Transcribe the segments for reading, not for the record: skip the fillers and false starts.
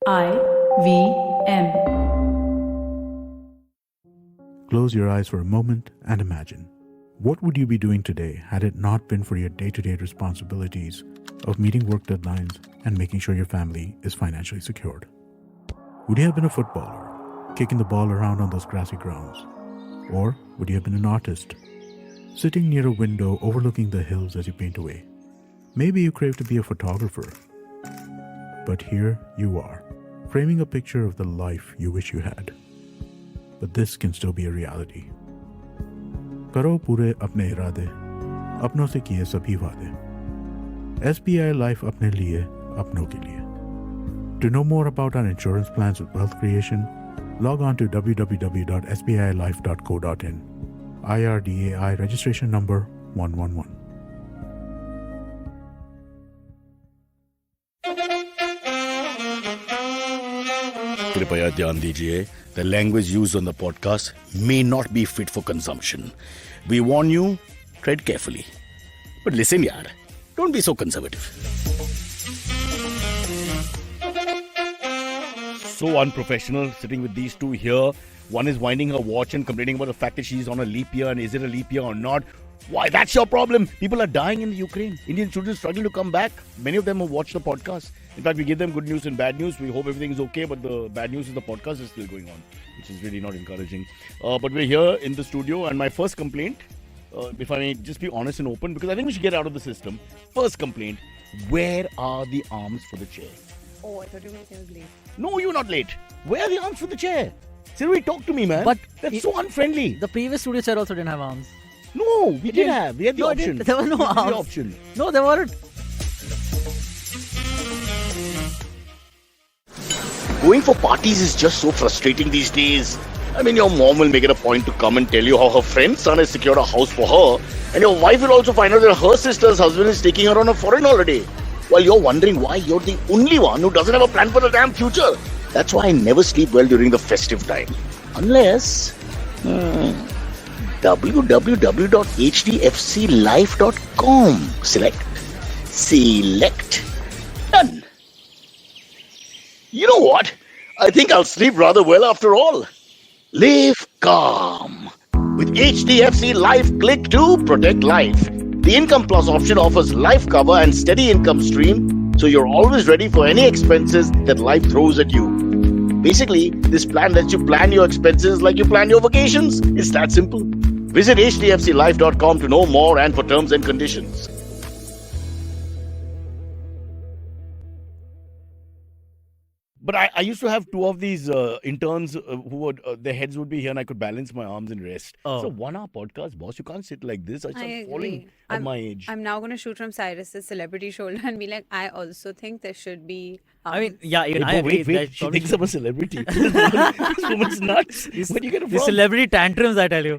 IVM. Close your eyes for a moment and imagine. What would you be doing today had it not been for your day-to-day responsibilities of meeting work deadlines and making sure your family is financially secured? Would you have been a footballer, kicking the ball around on those grassy grounds? Or would you have been an artist, sitting near a window overlooking the hills as you paint away? Maybe you crave to be a photographer. But here you are, framing a picture of the life you wish you had. But this can still be a reality. करो पूरे अपने इरादे, अपनों से किए सभी वादे. SBI Life अपने लिए, अपनों के लिए. To know more about our insurance plans with wealth creation, log on to www.sbilife.co.in. IRDAI registration number 111. कृपया ध्यान दीजिए, the language used on the podcast may not be fit for consumption. We warn you, tread carefully. But listen yaar, don't be so conservative. So unprofessional, sitting with these two here. One is winding her watch and complaining about the fact that she's on a leap year and is it a leap year or not. Why, that's your problem. People are dying in the Ukraine. Indian children struggle to come back. Many of them have watched the podcast. In fact, we give them good news and bad news. We hope everything is okay, but the bad news is the podcast is still going on, which is really not encouraging. But we're here in the studio, and my first complaint, if I may just be honest and open, because I think we should get out of the system. First complaint, where are the arms for the chair? Oh, I thought you were going to say I was late. No, you're not late. Where are the arms for the chair? Silverie, talk to me, man. But that's so unfriendly. The previous studio chair also didn't have arms. No, we did have. We had the No, option. there was no We had arms. the option. No, there weren't. Going for parties is just so frustrating these days. I mean, your mom will make it a point to come and tell you how her friend's son has secured a house for her, and your wife will also find out that her sister's husband is taking her on a foreign holiday, while you're wondering why you're the only one who doesn't have a plan for the damn future. That's why I never sleep well during the festive time. Unless... www.hdfclife.com. Select. Done. You know what? I think I'll sleep rather well after all. Live calm. With HDFC Life, click to protect life. The Income Plus option offers life cover and steady income stream, so you're always ready for any expenses that life throws at you. Basically, this plan lets you plan your expenses like you plan your vacations. It's that simple. Visit hdfclife.com to know more and for terms and conditions. But I used to have two of these interns who would their heads would be here and I could balance my arms and rest. Oh. So 1 hour podcast, boss, you can't sit like this. I start I falling agree. at my age. I'm now going to shoot from Cyrus's celebrity shoulder and be like, I also think there should be. I mean, yeah, even I Hey, agree. wait, that she probably thinks I'm a celebrity. This woman's nuts. Where do you get it the from? celebrity tantrums, I tell you.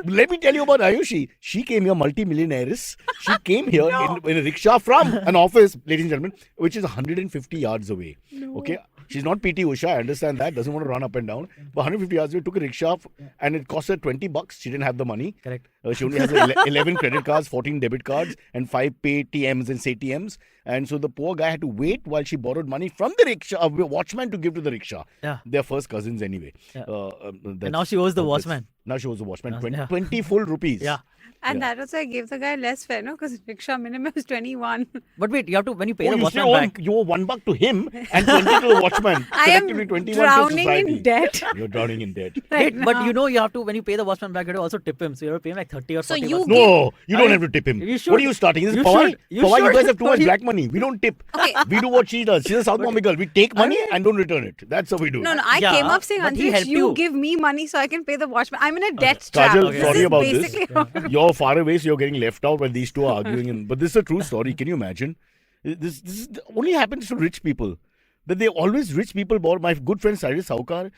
Let me tell you about Ayushi. She came here multi-millionaires. She came here in a rickshaw from an office, ladies and gentlemen, which is 150 yards away. Okay. She's not PT Usha, I understand that. Doesn't want to run up and down. But 150 yards away, took a rickshaw and it cost her $20. She didn't have the money. Correct. She only has 11 credit cards, 14 debit cards, and 5 PTMs and CTMs. And so the poor guy had to wait while she borrowed money from the rickshaw, a watchman to give to the rickshaw. Yeah. They're first cousins anyway. Yeah. And now she owes the watchman. Now she owes the watchman 20, Yeah. 20 full rupees. Yeah. And that also I gave the guy less fare, no? Because rickshaw minimum is 21. But wait, you have to, when you pay Oh, the you watchman still owe back. you owe $1 to him and 20 to the watchman. I am Collectively 21 to drowning society. in debt. You're drowning in debt. Right Wait, but now. you know you have to, when you pay the watchman back, you have to also tip him. So you have to pay him like 30 or So 40 you bucks. No, you I don't mean, have to tip him. you should. What are you starting? Is You it Pawai? should. You Pawai, you should. guys have too much You- black money. We don't tip. Okay. We do what she does. She's a South Bombay girl. We take money and don't return it. That's how we do. No, I Yeah, came up saying, but he Antariksh, helped you you. give me money so I can pay the watchman. I'm in a debt trap. Kajol, Okay. sorry is about basically this. You're far away, so you're getting left out when these two are arguing. But this is a true story. Can you imagine? This only happens to rich people. That they always rich people borrow. My good friend Cyrus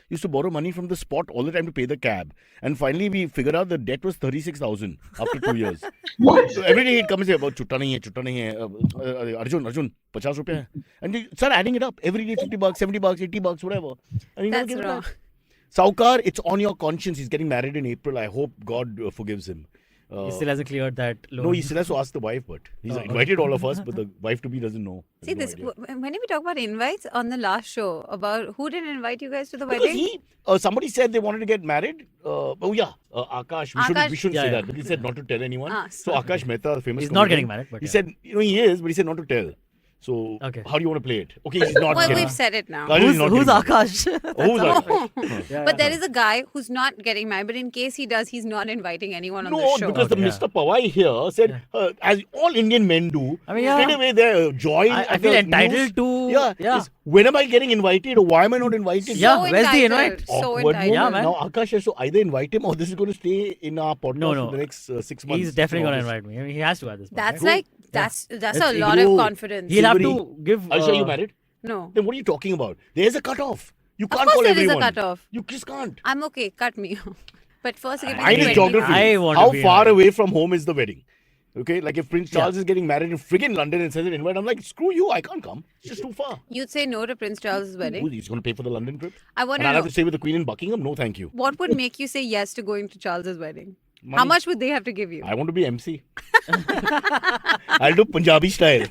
used to borrow money from the spot all the time to pay the cab. And finally we figured out the debt was 36,000 after 2 years. So every day he'd come and say, about chutta nahi hai, Arjun, 50 rupiya hai. And they start adding it up. Every day $50, $70, $80, whatever. And he never That's gave it wrong. back. Saukar, it's on your conscience. He's getting married in April. I hope God forgives him. He still hasn't cleared that loan. No, he still has to ask the wife, but he's invited all of us, but the wife-to-be doesn't know. See Has no this. idea. When we talk about invites on the last show, about who didn't invite you guys to the Because wedding? somebody said they wanted to get married. Aakash. We shouldn't say Yeah. that, but he said not to tell anyone. So So Aakash Mehta, the famous He's not getting comedian, married, but he yeah. said, he is, but he said not to tell. So Okay. how do you want to play it? Okay, he's not Well, getting we've said it now. Kajol is not Who's getting married. Akash? Who's Aakash? Yeah, But there is a guy who's not getting married, but in case he does, he's not inviting anyone on the No, show. because Okay, the yeah. Mr. Pawai here said, as all Indian men do, I mean, yeah. straight away they join. I at feel the entitled news. to. Yeah. is, when am I getting invited or why am I not invited? Yeah, So where's the entitled, invite? So Awkward entitled. Yeah, moment. man. Now Aakash has to either invite him or this is going to stay in our podcast No. for the next 6 months. He's definitely going to August. invite me. I mean, he has to at this point. That's right? like that's a It's lot ego. of confidence. He'll have Silverie. to give. Are you married? No, Then what are you talking about? There's a cutoff. You of can't course call there is everyone. a cutoff. You just can't. I'm okay. Cut me off. But first, give me I need 20 geography. I want to How be far invited. away from home is the wedding? Okay, like if Prince Charles is getting married in friggin' London and says an invite, I'm like, screw you, I can't come. It's just too far. You'd say no to Prince Charles's wedding. He's going to pay for the London trip? I want And to I'll know have to stay with the Queen in Buckingham? No, thank you. what would make you say yes to going to Charles's wedding? How Money. much would they have to give you? I want to be MC. I'll do Punjabi style.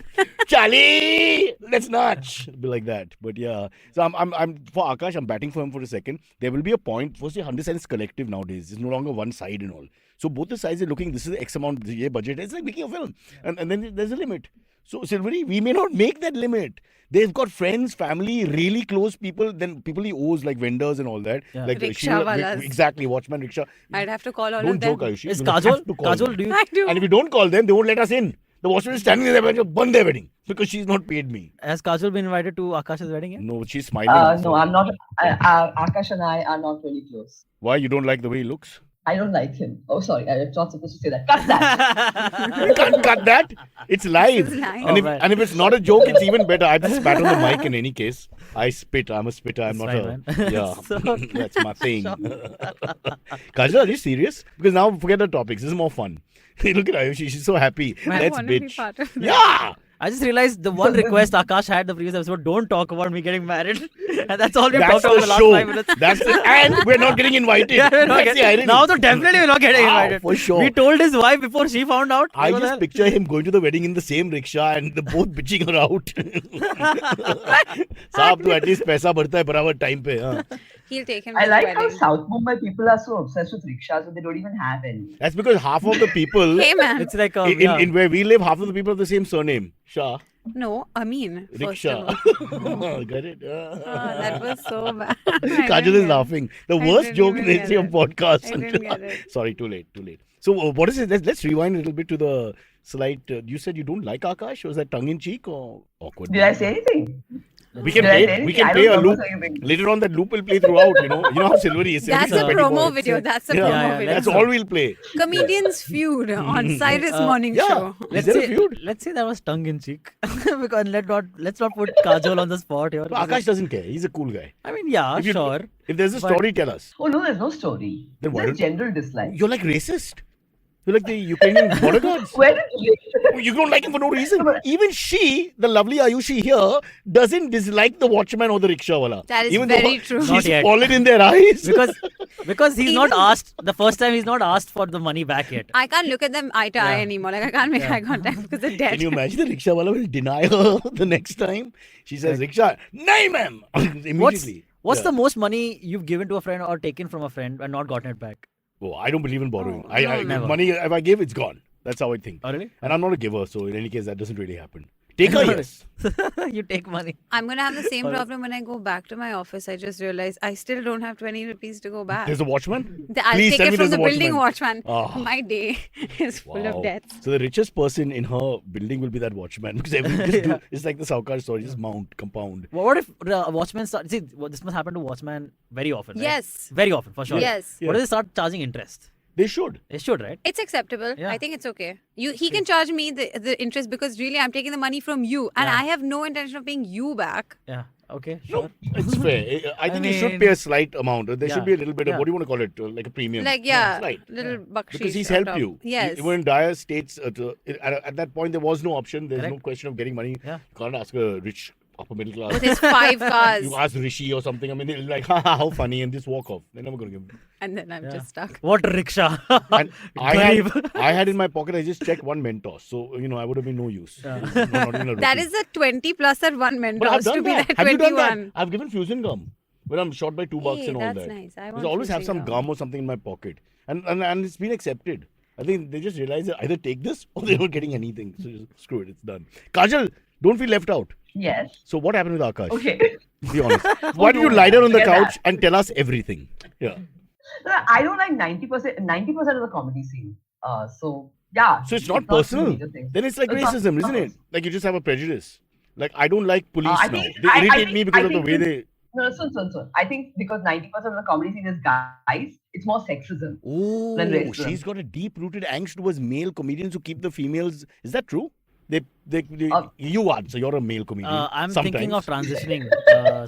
Charlie, let's not be like that. But yeah, so I'm for Aakash. I'm batting for him for a second. There will be a point. Firstly, 100 cents collective nowadays. It's no longer one side and all. So both the sides are looking. This is X amount. Ye budget. It's like making a film, and then there's a limit. So Silverie, we may not make that limit. They've got friends, family, really close people. Then people he owes like vendors and all that. Yeah. Like Rickshaw walas. exactly, watchman, rickshaw. I'd have to call all Don't of them. joke, Ayushi. Is You will have Kajol? to call them. Kajol, do you? I do. And if we don't call them, they won't let us in. The watchman is standing there and burn their wedding because she's not paid me. Has Kajol been invited to Akash's wedding yet? No, she's smiling. No, I'm not. Aakash and I are not really close. Why you don't like the way he looks? I don't like him. Oh, sorry, I'm not supposed to say that. Cut that. You can't cut that. It's live. This is live. And, if, Alright. and if it's not a joke, it's even better. I just spat on the mic in any case. I spit. I'm a spitter. I'm That's not fine, a. man. Yeah, So- that's my thing. Kajol, are you serious? Because now forget the topics. This is more fun. Look at Ayushi. She's so happy. I Let's want to be bitch. part of that. Yeah. I just realized the one request Akash had the previous episode: don't talk about me getting married, and that's all we've That's talked about the the last show. 5 minutes. That's and we're not getting invited. Yeah, we're not That's getting- the irony. now, so definitely we're not getting Wow, invited. for sure. We told his wife before she found out. I What the just hell? picture him going to the wedding in the same rickshaw and the both bitching her out. साहब तो at least पैसा भरता है बराबर time पे हाँ. He'll take him I to like the how wedding. South Mumbai people are so obsessed with rickshaws and they don't even have any. That's because half of the people Hey man. It's like a, in where we live, half of the people have the same surname. Shah, No, Amin. First rickshaw. of all. Get it? That was so bad. Kajol is laughing. The I worst didn't joke in even the get history of it. podcasts. I didn't get it. Sorry, too late. So what is it? Let's rewind a little bit to the slight. You said you don't like Aakash. Was that tongue in cheek or awkward? Did I say anything? We can Did I say play. We anything? can I play don't a loop. remember saying anything. Later on, that loop will play throughout. You know how Silverie is. That's Silverie's a petty promo boy. video. That's a Yeah. promo Yeah, video. That's all we'll play. Comedians feud on Cyrus morning yeah. show. Is there a feud? Let's say that was tongue in cheek, because let's not put Kajol on the spot here. No, Aakash doesn't care. He's a cool guy. I mean, yeah, If you- sure. If there's a But- story, tell us. Oh no, there's no story. Then why Just don't- general dislike. You're like racist. You're like the Ukrainian border guards. Where did you? You don't like him for no reason. Even she, the lovely Ayushi here, doesn't dislike the watchman or the rickshaw wala. That is Even very though true. Not She's yet. fallen in their eyes. Because he's not Even- asked the first time. He's not asked for the money back yet. I can't look at them eye to eye Yeah. anymore. Like I can't make eye contact because they're dead. Can you imagine the rickshaw wala will deny her the next time? She says, rickshaw, nahi ma'am. Immediately. What's Yeah. the most money you've given to a friend or taken from a friend and not gotten it back? Oh, I don't believe in borrowing. Oh, I never. money, if I give, it's gone. That's how I think. Oh, really? And I'm not a giver, so in any case, that doesn't really happen. Take her, yes. You take money. I'm gonna have the same Or- problem when I go back to my office. I just realized I still don't have 20 rupees to go back. There's a watchman? I'll Please take tell it me from there's the a building watchman. Ah. My day is full Wow. of deaths. So the richest person in her building will be that watchman because everything just do, it's like the Saukar story, just mount, compound. What if the watchman start? See, this must happen to watchman very often. Right? Yes. Very often, for sure. Yes. What if they start charging interest? They should. They should, right? It's acceptable. Yeah. I think it's okay. He can charge me the interest because really I'm taking the money from you and Yeah. I have no intention of paying you back. Yeah. Okay. No, Sure. it's fair. I think you should mean- pay a slight amount. There Yeah, should be a little bit of, yeah. what do you want to call it? Like a premium. Like yeah, Slight. little bucksheesh. Because he's on helped top. you. Yes. You were in dire states. At that point, there was no option. There's no Correct. question of getting money. Yeah. You can't ask a rich upper middle class. With his 5 cars. You ask Rishi or something. I mean, they're like, how funny, and just walk off. They're never going to give. And then I'm just stuck. What rickshaw? And Garib. I had in my pocket, I just checked one Mentos. So, I would have been no use. Not even a That rupee. is a 20 plus at one But I've Mentos done to be that. like Have you done that? 21. I've given fusion gum when I'm short by $2 Hey, and all that's that. nice. I Because want I always have fusion some gum or something in my pocket. And it's been accepted. I think they just realize that either take this or they're not getting anything. So just screw it, it's done. Kajol, don't feel left out. Yes. So what happened with Aakash? Okay. Be honest. Why did you lie down on the Forget couch and tell us everything? Yeah. I don't like 90% of the comedy scene. So yeah. So it's not a personal. major thing. Then it's like It's not- racism, it's isn't not it? Like you just have a prejudice. Like I don't like police I now. think- They I irritate think- me because I of the think way this- they. No, so. I think because 90% of the comedy scene is guys, it's more sexism. Oh, Than racism. she's got a deep-rooted angst towards male comedians who keep the females. Is that true? They you are, so you're a male comedian. I'm sometimes. thinking of transitioning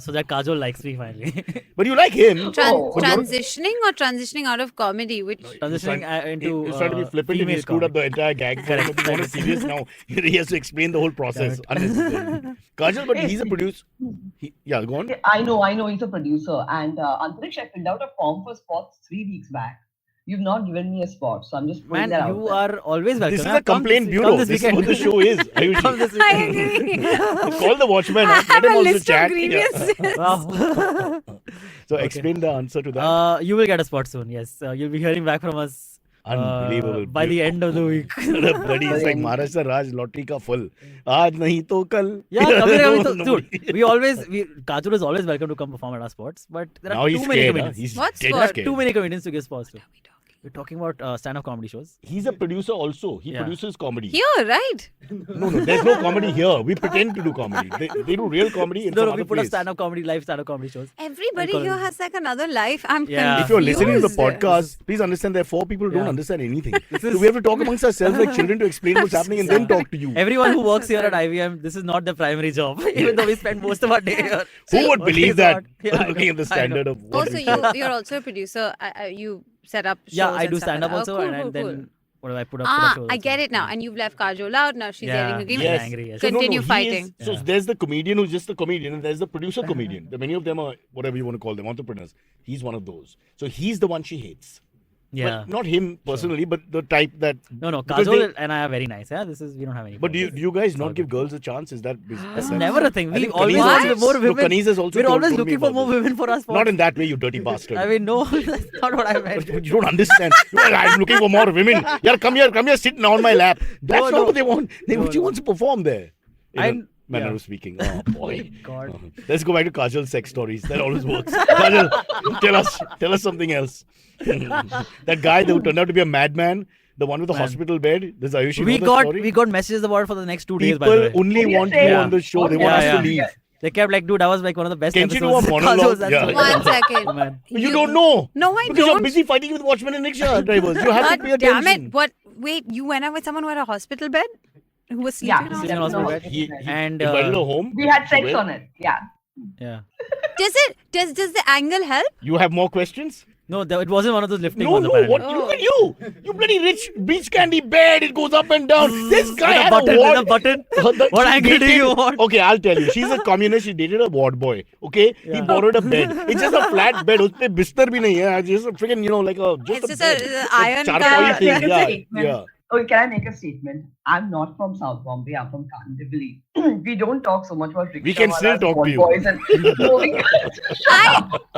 so that Kajol likes me finally. But you like him. Oh. But you're- Transitioning or transitioning out of comedy? Which Transitioning into He's trying to be flippant and he female screwed up comic. the entire gag. Correct. He's not serious now. He has to explain the whole process unnecessarily. Kajol, but he's a producer. Yeah, go on. I know he's a producer. And Antariksh, I filled out a form for spots 3 weeks back. You've not given me a spot, so I'm just putting Man, that out you there. are always welcome. This is Yeah, a complaint come bureau. This This is weekend. what the show is. Come this I weekend. agree. Call the watchman. I Let have him a also list of chat. grievances. Wow. So Okay. explain the answer to that. You will get a spot soon. Yes, you'll be hearing back from us. Unbelievable. By the end of the week. Bloody, it's like Maharashtra Raj lottery ka full. Aaj nahi to kal. Yeah, No, dude. Kajol is always welcome to come perform at our spots, but there Now are he's too many scared. Huh? comedians. He's What dead sport? scared. Too many comedians to give spots to. We're talking about stand-up comedy shows. He's a producer also. He Yeah. produces comedy. Here, right? No, there's no comedy here. We pretend to do comedy. They do real comedy in No, some we other put up place. stand-up comedy, live stand-up comedy shows. Everybody call here it- has like another life. I'm Yeah. If you're listening to the confused. podcast, please understand there are 4 people who don't Yeah. understand anything. So is- we have to talk amongst ourselves like children to explain what's happening and then talk to you. Everyone who works here at IVM, this is not their primary job, even though we spend most of our day here. Who would Okay, believe so that? yeah, I Looking know, at the I know. standard of what Also, we do. you're also a producer. You set up shows. Yeah, I and do stuff stand-up like also, that. Oh, and cool, then cool. what do I put up? Put up shows I also. get it now. And you've left Kajol out. Now she's Yeah. getting agreement. Yes. Yes. angry, yes. So Continue he is- fighting. so Yeah. there's the comedian who's just the comedian, and there's the producer comedian. Many of them are whatever you want to call them, entrepreneurs. He's one of those. So he's the one she hates. Yeah. But not him personally, but the type that. No, because Kajol they- and I are very nice. Yeah, we don't have any. But do problems. you guys It's all not give good. girls a chance? Is that That's never a thing. I We think always Kaneez want also- more No, women. Kaneez has also We're told always me looking for about more this. women for us. Not in that way, you dirty bastard. I mean, no, that's not what I meant. You don't understand. I'm looking for more women. Yeah, come here, sit on my lap. That's No, not no. what they want. No, She no. wants to perform there. In a I'm- manner yeah. of speaking. Oh boy. God. Let's go back to Kajal's sex stories. That always works. Kajal, tell us something else. That guy that turned out to be a madman, the one with the Man. hospital bed. Does Ayushi We know the got story? messages about it for the next 2 days. By the People way, only What do you want say? you on the show. They Yeah, want us yeah. to leave. they kept like, dude, that was like one of the best Can you do a episodes. monologue? Kajol's Yeah. episode. One second. Oh, man. You don't know. No, I Because you're don't. busy fighting with watchmen and rickshaw drivers. You have to God pay damn attention. it. What? Wait, you went out with someone who had a hospital bed? Who was sleeping Yeah. on Sleeping it? on hospital No, bed. He And invited her home. We had sex Where? on it. Yeah. yeah, Does the angle help? You have more questions? no, it wasn't one of those lifting No, ones. no. apparently. What? Look at you. You bloody rich beach candy bed. It goes up and down. This guy With a had button, a ward. with a button. What What angle do you want? Okay, I'll tell you. She's a communist. She dated a ward boy. Okay, he Yeah. borrowed a bed. It's just a flat bed. Uspe bistar bhi nahi hai. Just a freaking, like a It's just bed. a iron Charpoi car. thing. Like a Yeah, statement. yeah. Okay, can I make a statement? I'm not from South Bombay. I'm from Kandivali. We don't talk so much about rickshaw. We can still talk to you. Boys and moving.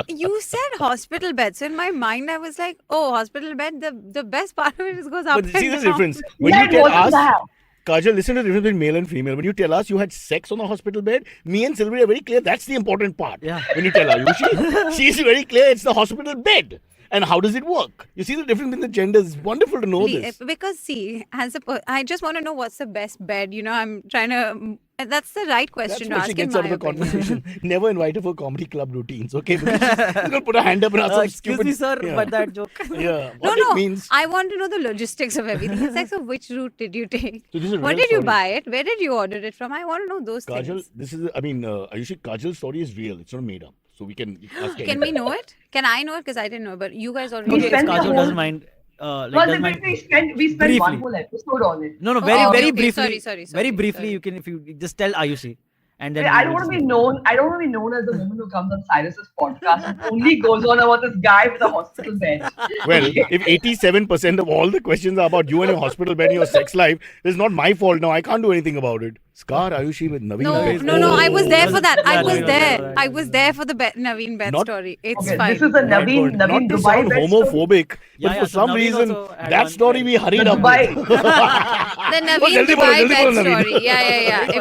You said hospital bed. So in my mind, I was like, oh, hospital bed. The best part of it is goes up But see and the down. difference. When Yeah, you tell wasn't us, that? Kajal, listen to the difference between male and female. When you tell us you had sex on the hospital bed, me and Silverie are very clear. That's the important part. Yeah. When you tell Ayushi, she's very clear. It's the hospital bed. And how does it work? You see the difference in the genders. It's wonderful to know this. Because see, I just want to know what's the best bed. I'm trying to. That's the right That's question to what ask she gets in out my of the opinion. conversation. Never invite her for comedy club routines, okay? Because she's going to put her hand up and ask some Excuse stupid... me, sir, Yeah. but that joke. Yeah. No, What no. it means... I want to know the logistics of everything. It's like, so which route did you take? So this is a What real did you story. buy it? Where did you order it from? I want to know those Kajal, things. this is... Ayushi, Kajal's story is real. It's not made up. So we can ask Can we know it? Can I know it? Because I didn't know. But you guys already. We Okay, if spent the Kajol whole- doesn't mind, Well, doesn't mind. we spent Briefly. one whole episode on it. No, Oh, very okay, very okay. briefly. Sorry, very briefly, sorry. you can if you just tell Ayushi, And then I don't want to be known. I don't want to be known as the woman who comes on Cyrus's podcast and only goes on about this guy with a hospital bed. Well, if 87% of all the questions are about you and your hospital bed and your sex life, it's not my fault now. I can't do anything about it. Scar Ayushi with Naveen. No. I was there for that. I Yeah, was no, there. no. I was there for the Naveen bed Not- story. It's Okay, fine. this is a Naveen Not to Dubai sound bed story. homophobic, but Yeah, for so some Naveen reason, also had that one story bed. we hurried The up Dubai. with. The Naveen jaldi bolo, Dubai jaldi bed bolo, Naveen. story. Yeah.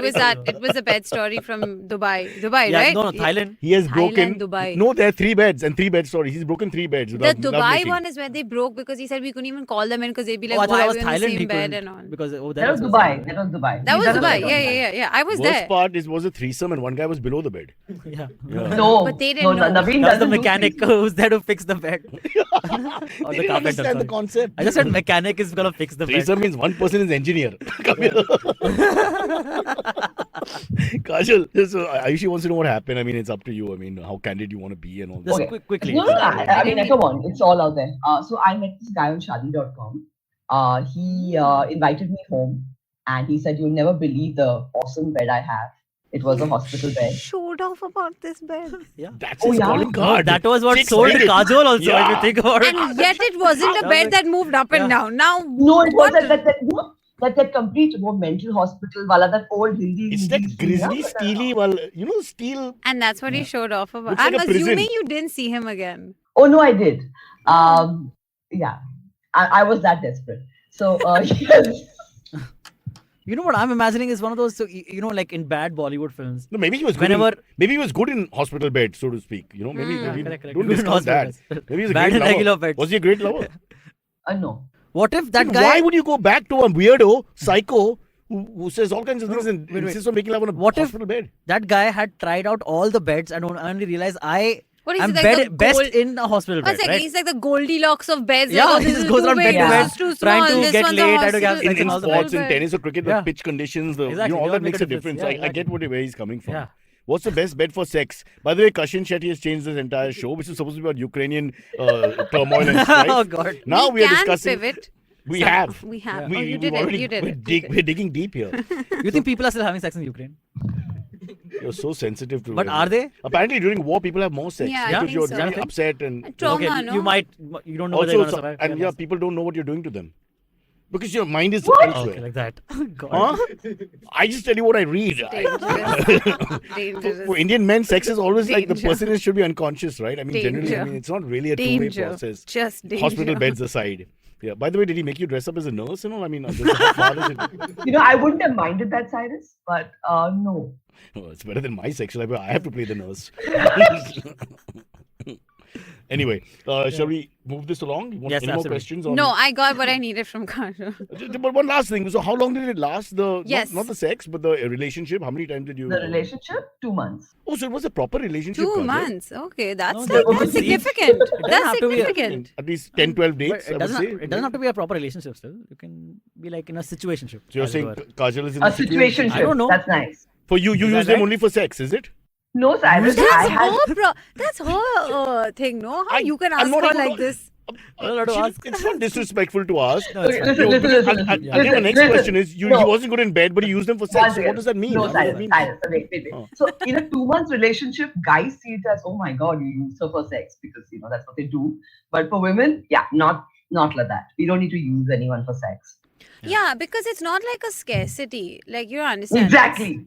It was a bed story from Dubai. Dubai, Yeah, right? no, Thailand. He has broken. Thailand, Dubai. No, there are 3 beds and 3 bed stories. He's broken 3 beds. The without Dubai lovemaking. one is where they broke because he said we couldn't even call them in because they'd be like, Oh, I thought why that are was we in the Thailand. same He bed couldn't, and all. because That was Dubai. That was Dubai. That was He's Dubai. done it. Yeah. I was Worst there. part was a threesome and one guy was below the bed. Yeah. Yeah. No, But they no, didn't know. Naveen That's the doesn't do mechanic things. who's there to fix the bed. Or They the didn't carpenter. understand the Sorry. concept. I just said mechanic is gonna fix the bed. Threesome means one person is engineer. Come here. Kajol, so Ayushi wants to know what happened. I mean, it's up to you. I mean, how candid you want to be and all this. Just Okay. quickly. No, I mean, come on, it's all out there. So I met this guy on Shadi.com. He invited me home and he said, "You'll never believe the awesome bed I have." It was a hospital bed. Showed off about this bed. Yeah. That's Oh, his yeah? calling No, card. that was what Chicks sold dig it. Kajol also, if Yeah. you think about it. And yet it wasn't a bed that moved up and down. Now, No, it was what? that complete mental hospital wala, that old Hindi. It's like grizzly, steely, steel. And that's what he showed off about. Looks like I'm a prison. assuming you didn't see him again. Oh no, I did. Yeah, I was that desperate. So yes. You know what I'm imagining is one of those, so, like in bad Bollywood films. No, maybe he was good. Maybe he was good in hospital bed, so to speak. Maybe Yeah, we correct. don't Good in discount that. hospital Maybe he's a Bad great in lover. regular beds. Was he a great lover? No. What if that Then guy? Why would you go back to a weirdo, psycho, who says all kinds of things and wait. insists on making love on a What if- hospital bed? That guy had tried out all the beds and only realized What is I'm it like the best gold- in a hospital One bed, second, right? he's like the Goldilocks of beds. Yeah, like, oh, he this just is goes too around big, bed to this bed, is too trying small, to this get one's a laid, trying to get hospital sex In and all the sports, bed. in tennis or cricket, Yeah. the pitch conditions, Exactly, all they that all make makes a a difference. difference. Yeah, I get where he's coming from. Yeah. What's the best bed for sex? By the way, Kashin Shetty has changed this entire show, which is supposed to be about Ukrainian turmoil and strife. Oh God. Now we are can discussing. pivot. We have. We have. We, Oh, you we've did it. already- You did we're, it. dig- we're digging deep here. You think people are still having sex in Ukraine? You're so sensitive to it. But are they? Apparently, during war, people have more sex Yeah, I because think you're so. really Okay. upset and Trauma, Okay, no? you don't know whether you're also, gonna survive. and yeah, people don't know what you're doing to them because your mind is What? elsewhere. Okay, like that. God. Huh? I just tell you what I read. Dangerous. Dangerous. For Indian men, sex is always like the Danger. person should be unconscious, right? I mean, generally, Danger. it's not really a two-way Danger. process. Just danger. Hospital beds aside. Yeah. By the way, did he make you dress up as a nurse? I mean, how far is it? I wouldn't have minded that, Cyrus, but no. Oh, it's better than my sexual life. I have to play the nurse. Anyway, shall we move this along? You want Yes, any more absolutely. questions? On... No, I got what I needed from Kajol. But one last thing. So, how long did it last? Yes. Not the sex, but the relationship. How many times did you? The relationship, 2 months. Oh, so it was a proper relationship. 2 Kajol? months. Okay, that's No, like, that that's was significant. doesn't That's have to be a- significant. At least 10, 12 dates, But I would say. it doesn't have to be a proper relationship still. You can be like in a situationship. So, you're as it saying were. Kajol is in A a situation? situationship. I don't know. That's nice. For you Is use that them right? only for sex, is it? No, Cyrus. That's her thing, no? How you can I'm ask not her able like to- this? I'm not allowed to ask. It's not disrespectful to ask. No, it's Okay, fine. listen, No, listen, because listen. I'll listen, give the next listen. question is he No. wasn't good in bed, but he used them for sex. So what does that mean? No, What does that Cyrus, mean? Cyrus. Wait. Oh. So, in a 2 months relationship, guys see it as, oh my God, you use her for sex because, that's what they do. But for women, yeah, not like that. We don't need to use anyone for sex. Yeah, because it's not like a scarcity. Like, you understand. Exactly.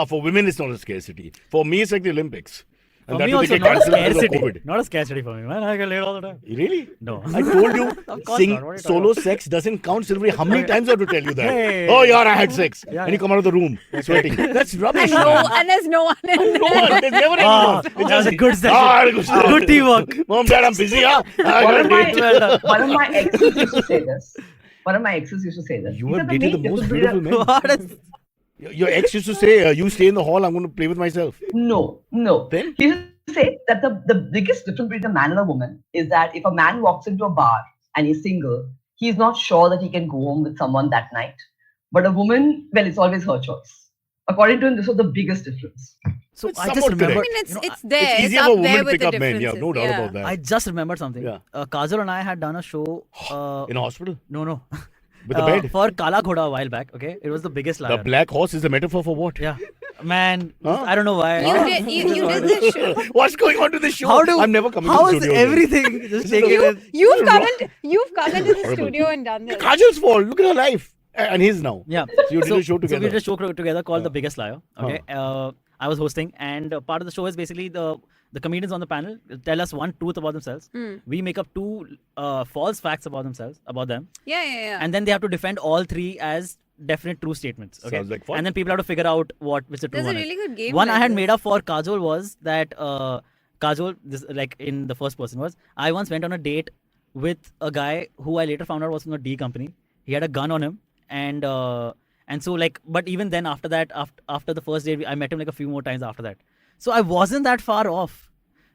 For women, it's not a scarcity. For me, it's like the Olympics. And For that me too, they also, get not a cancelled because of scarcity. COVID. Not a scarcity for me, man. I get laid all the time. Really? No. I told you, Of course not. What are you talking solo sex doesn't count, Silverie. How many times do I have to tell you that? Hey. Oh, yeah, I had sex. Yeah, And you come out of the room sweating. That's rubbish. And there's no one in No one. There's never Ah, anyone. that was a good session. Good teamwork. Mom, Dad, I'm busy. Huh? I One got of a date. my, one of my exes used to say this. You He have said the dated the main most difference beautiful men. What is... Your ex used to say, you stay in the hall, I'm going to play with myself. No. Then? He used to say that the biggest difference between a man and a woman is that if a man walks into a bar and he's single, he's not sure that he can go home with someone that night. But a woman, well, it's always her choice. According to him, this was the biggest difference. So It's I just somewhat remember... I mean, you know, it's there. It's It's, easier up for women there to with pick the up men. differences. Yeah, no doubt about that. I just remembered something. Yeah. Kajol and I had done a show. In a hospital? No. With the bed. For Kala Ghoda a while back. Okay, it was the biggest liar. The black horse is a metaphor for what? Yeah, man. Huh? I don't know why. You did this show. What's going on to this show? I'm never coming How to the is studio again. everything just taken? You've come into the Horrible. studio and done this. Kajal's fault. Look at her life. And his now. Yeah. So you did a show So together. we did a show together called The Biggest Liar. Okay. I was hosting, and part of the show is basically the comedians on the panel tell us one truth about themselves. We make up two false facts about them, Yeah. and then they have to defend all three as definite true statements. Okay. Sounds like fun. And then people have to figure out which the true There's a one really is. good game. One like I had this. made up for Kajol was that Kajol, this like in the first person was, I once went on a date with a guy who I later found out was from the D company. He had a gun on him, and so like, but even then after that, after the first date, I met him like a few more times after that. So I wasn't that far off.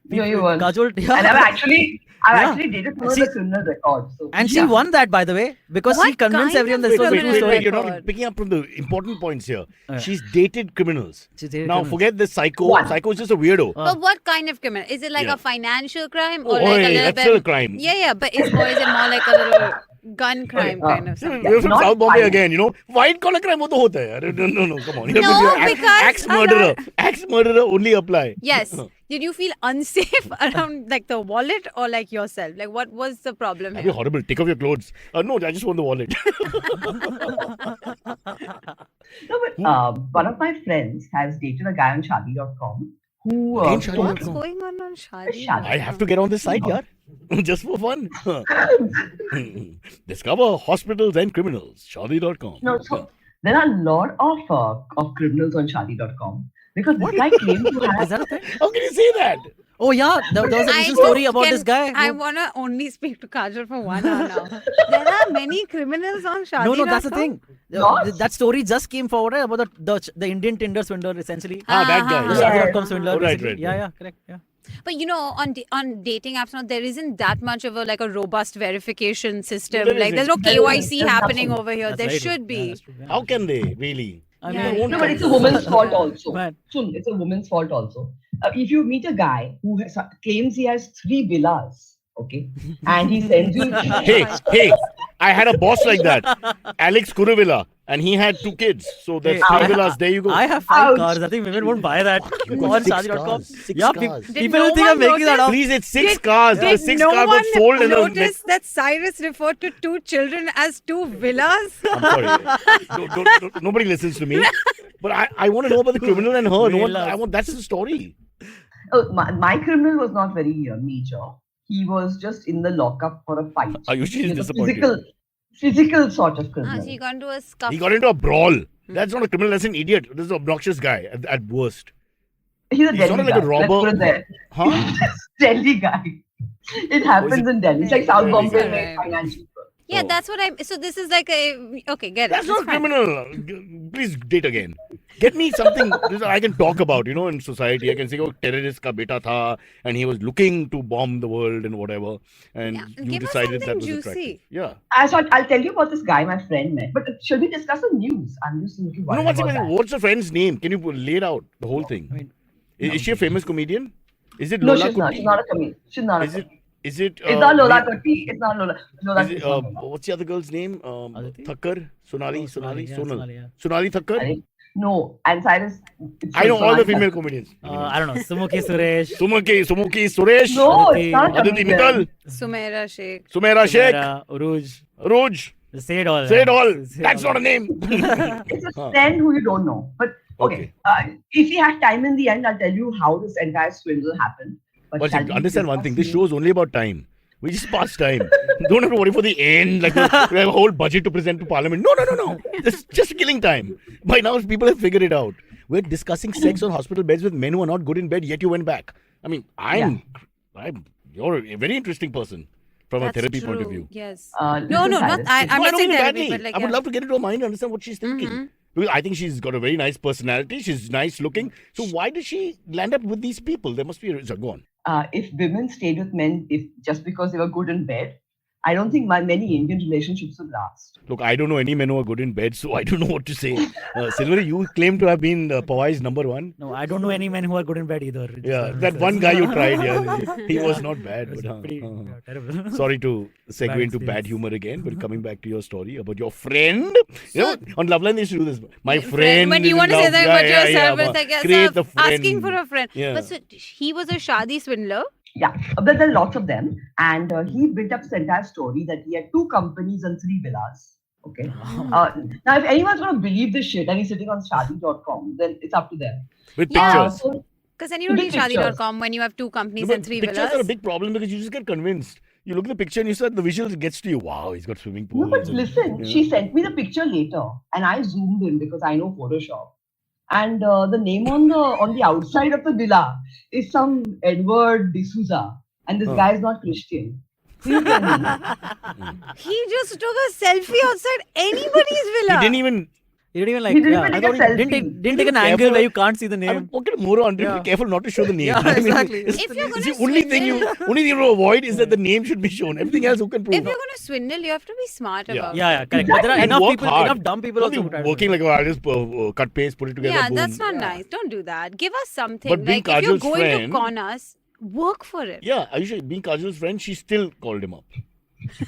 No, you weren't. Kajol, yeah. And I've actually Yeah. dated one of She- the criminal records. So, And she yeah. won that, by the way, because she What convinced kind everyone of this was a criminal true story. You're record? not picking up from the important points here. Yeah. She's dated criminals. She dated Now criminals. forget this psycho. One. Psycho is just a weirdo. But what kind of criminal? Is it like Yeah. a financial crime or Oh, like a hey, little that's bit? still a crime. Yeah, but is it more like a little gun crime kind of something? We're from Not South Bombay fine. again, you know. White collar crime wo to hota hai. No, come on. You have No, to be because axe murderer. Axe murderer only apply. Yes. Did you feel unsafe around like the wallet or like yourself? Like what was the problem That'd be here? horrible. Take off your clothes. No, I just want the wallet. No, but one of my friends has dated a guy on Shadi.com who. Again, Shadi.com. What's going on Shadi? Shadi. I have to get on this site, yaar. Just for fun. Discover hospitals and criminals. Shadi.com. No, so there are a lot of criminals on Shadi.com because this guy claimed to Is have. that a thing? How can you say that? Oh yeah, there was a I recent story about can- this guy. I who- want to only speak to Kajol for 1 hour now. There are many criminals on Shadi. No, that's the thing. What? That story just came forward about the Indian Tinder swindler, essentially. That guy. The Yeah. Shadi.com swindler. Oh, right, basically. right, Yeah, right. correct. Yeah. But you know, on dating apps now, there isn't that much of a robust verification system. There Like there's no isn't. KYC There's happening nothing. over here. That's There very true. should Yeah, be. that's true. Yeah. How can they really? I Yeah. mean, No, but it's a woman's fault also. Man. Soon, it's a woman's fault also. If you meet a guy who claims he has 3 villas, okay, and he sends you. Hey, I had a boss like that, Alex Kuruvilla, and he had 2 kids. So that's Hey, 3 villas. There you go. I have 5 Ouch. cars. I think women won't buy that You got on 6 Shadi.com. cars. 6 Yeah, cars. Did people no will think I'm one making that up. Please, it's 6 cars. The Did 6 no car one got sold in the notice that Cyrus referred to 2 children as 2 villas? I'm sorry. Nobody listens to me. But I want to know about the criminal and her. No one, Villas. I want that's the story. Oh, my criminal was not very major. He was just in the lockup for a fight. Ayushi He is was a disappointed. physical sort of So criminal. you got into a scuff. He got into a brawl. That's not a criminal. That's an idiot. This is an obnoxious guy at worst. He's a He's Delhi not like guy. a robber. Let's put it there. Huh? Delhi guy. It happens in Delhi. It's like South Delhi Bombay guy. made financial. Yeah, Oh. that's what I'm. So this is like a. Okay, get it. That's not It's fine. criminal. Please date again. Get me something I can talk about, in society. I can say, oh, terrorist ka beta tha, and he was looking to bomb the world and whatever. And Yeah, you give us decided that something was juicy. attractive. Yeah. I'll tell you about this guy my friend met. But should we discuss the news? I'm just a little No, worried about that. what's the friend's name? Can you lay it out, the whole thing? I mean, Is she a famous comedian? Is it No, Lola she's not. Kutti? She's not a comedian. She's not a Is it? comedian. Is it? It's not Lola Kutti. It's not Lola. Lola Is it, it's not Lola. what's the other girl's name? Aditi? Thakkar? Sonali? Oh, Sonali? yeah, Sonal? Sonali, yeah. Sonali Thakkar? I think- No, and Cyrus. it's I know all the Sonali female Thakkar. comedians. I don't know. Sumuki Suresh. Sumuki, Suresh, No, Aditi, it's not a Aditi comedian. Mittal, Sumaira Sheikh. Sumaira Sheikh, Sumera, Uruj. Roj. Say it all. Say it man. all. Say it That's all. not a name. It's a Huh. friend who you don't know. But okay, if we have time in the end, I'll tell you how this entire swindle happened. But But shall we understand one thing. This discuss show is only about time. We just pass time. Don't have to worry for the end. Like we have a whole budget to present to Parliament. No. This is just killing time. By now, people have figured it out. We're discussing sex on hospital beds with men who are not good in bed, yet you went back. I mean, you're a very interesting person from a That's therapy true. point of view. Yes. listen, No, not. Cyrus, I'm No, I not don't saying mean therapy, badly. but like. I would yeah. love to get into her mind and understand what she's thinking. Because I think she's got a very nice personality. She's nice looking. So why did she land up with these people? There must be a reason. Go on. if women stayed with men just because they were good in bed, I don't think many Indian relationships will last. Look, I don't know any men who are good in bed, so I don't know what to say. Silverie, you claim to have been Powai's number one. No, I don't know any men who are good in bed either. Yeah, that one guy you tried, he was not bad. It was But, pretty terrible. sorry to segue Bad into bad experience. humor again, but coming back to your story about your friend. On Loveline they used to do this. My friend. When is you in want to say love. that Yeah, about yeah, yourself, yeah, it's like, yes, create the friend. asking for a friend. Yeah. But so he was a shadi swindler. Yeah, but there are lots of them. And he built up this entire story that he had 2 companies and 3 villas. Okay. Now, if anyone's going to believe this shit and he's sitting on shadi.com, then it's up to them. With Yeah. pictures. So, Because then you don't Big need pictures. shadi.com when you have 2 companies No, and but 3 pictures villas. are a big problem because you just get convinced. You look at the picture and you said the visual gets to you. Wow, he's got swimming pools. no, but and- listen, yeah. she sent me the picture later and I zoomed in because I know Photoshop. And the name on the outside of the villa is some Edward D'Souza. And this Huh. guy is not Christian. So you tell me. He just took a selfie outside anybody's villa. He didn't even. You didn't even like. He didn't yeah, even I take a thought he selfie. didn't take an Careful. angle where you can't see the I name. mean, what kind of moron? Yeah. Be careful not to show the name. Yeah, I mean, exactly. it's If you're it's gonna the only thing swindle- only thing to avoid is that the name should be shown. Everything else, who can prove? If you're going to swindle, you have to be smart Yeah. about Yeah, it. correct. But there are And enough work people, hard. enough dumb people Don't also be who try to working like, oh, I'll just cut paste, put it together. Yeah, boom. that's not nice. Don't do that. Give us something. But being like if you're Kajol's going friend- to con us, work for it. Yeah, Ayushi, being Kajol's friend, she still called him up.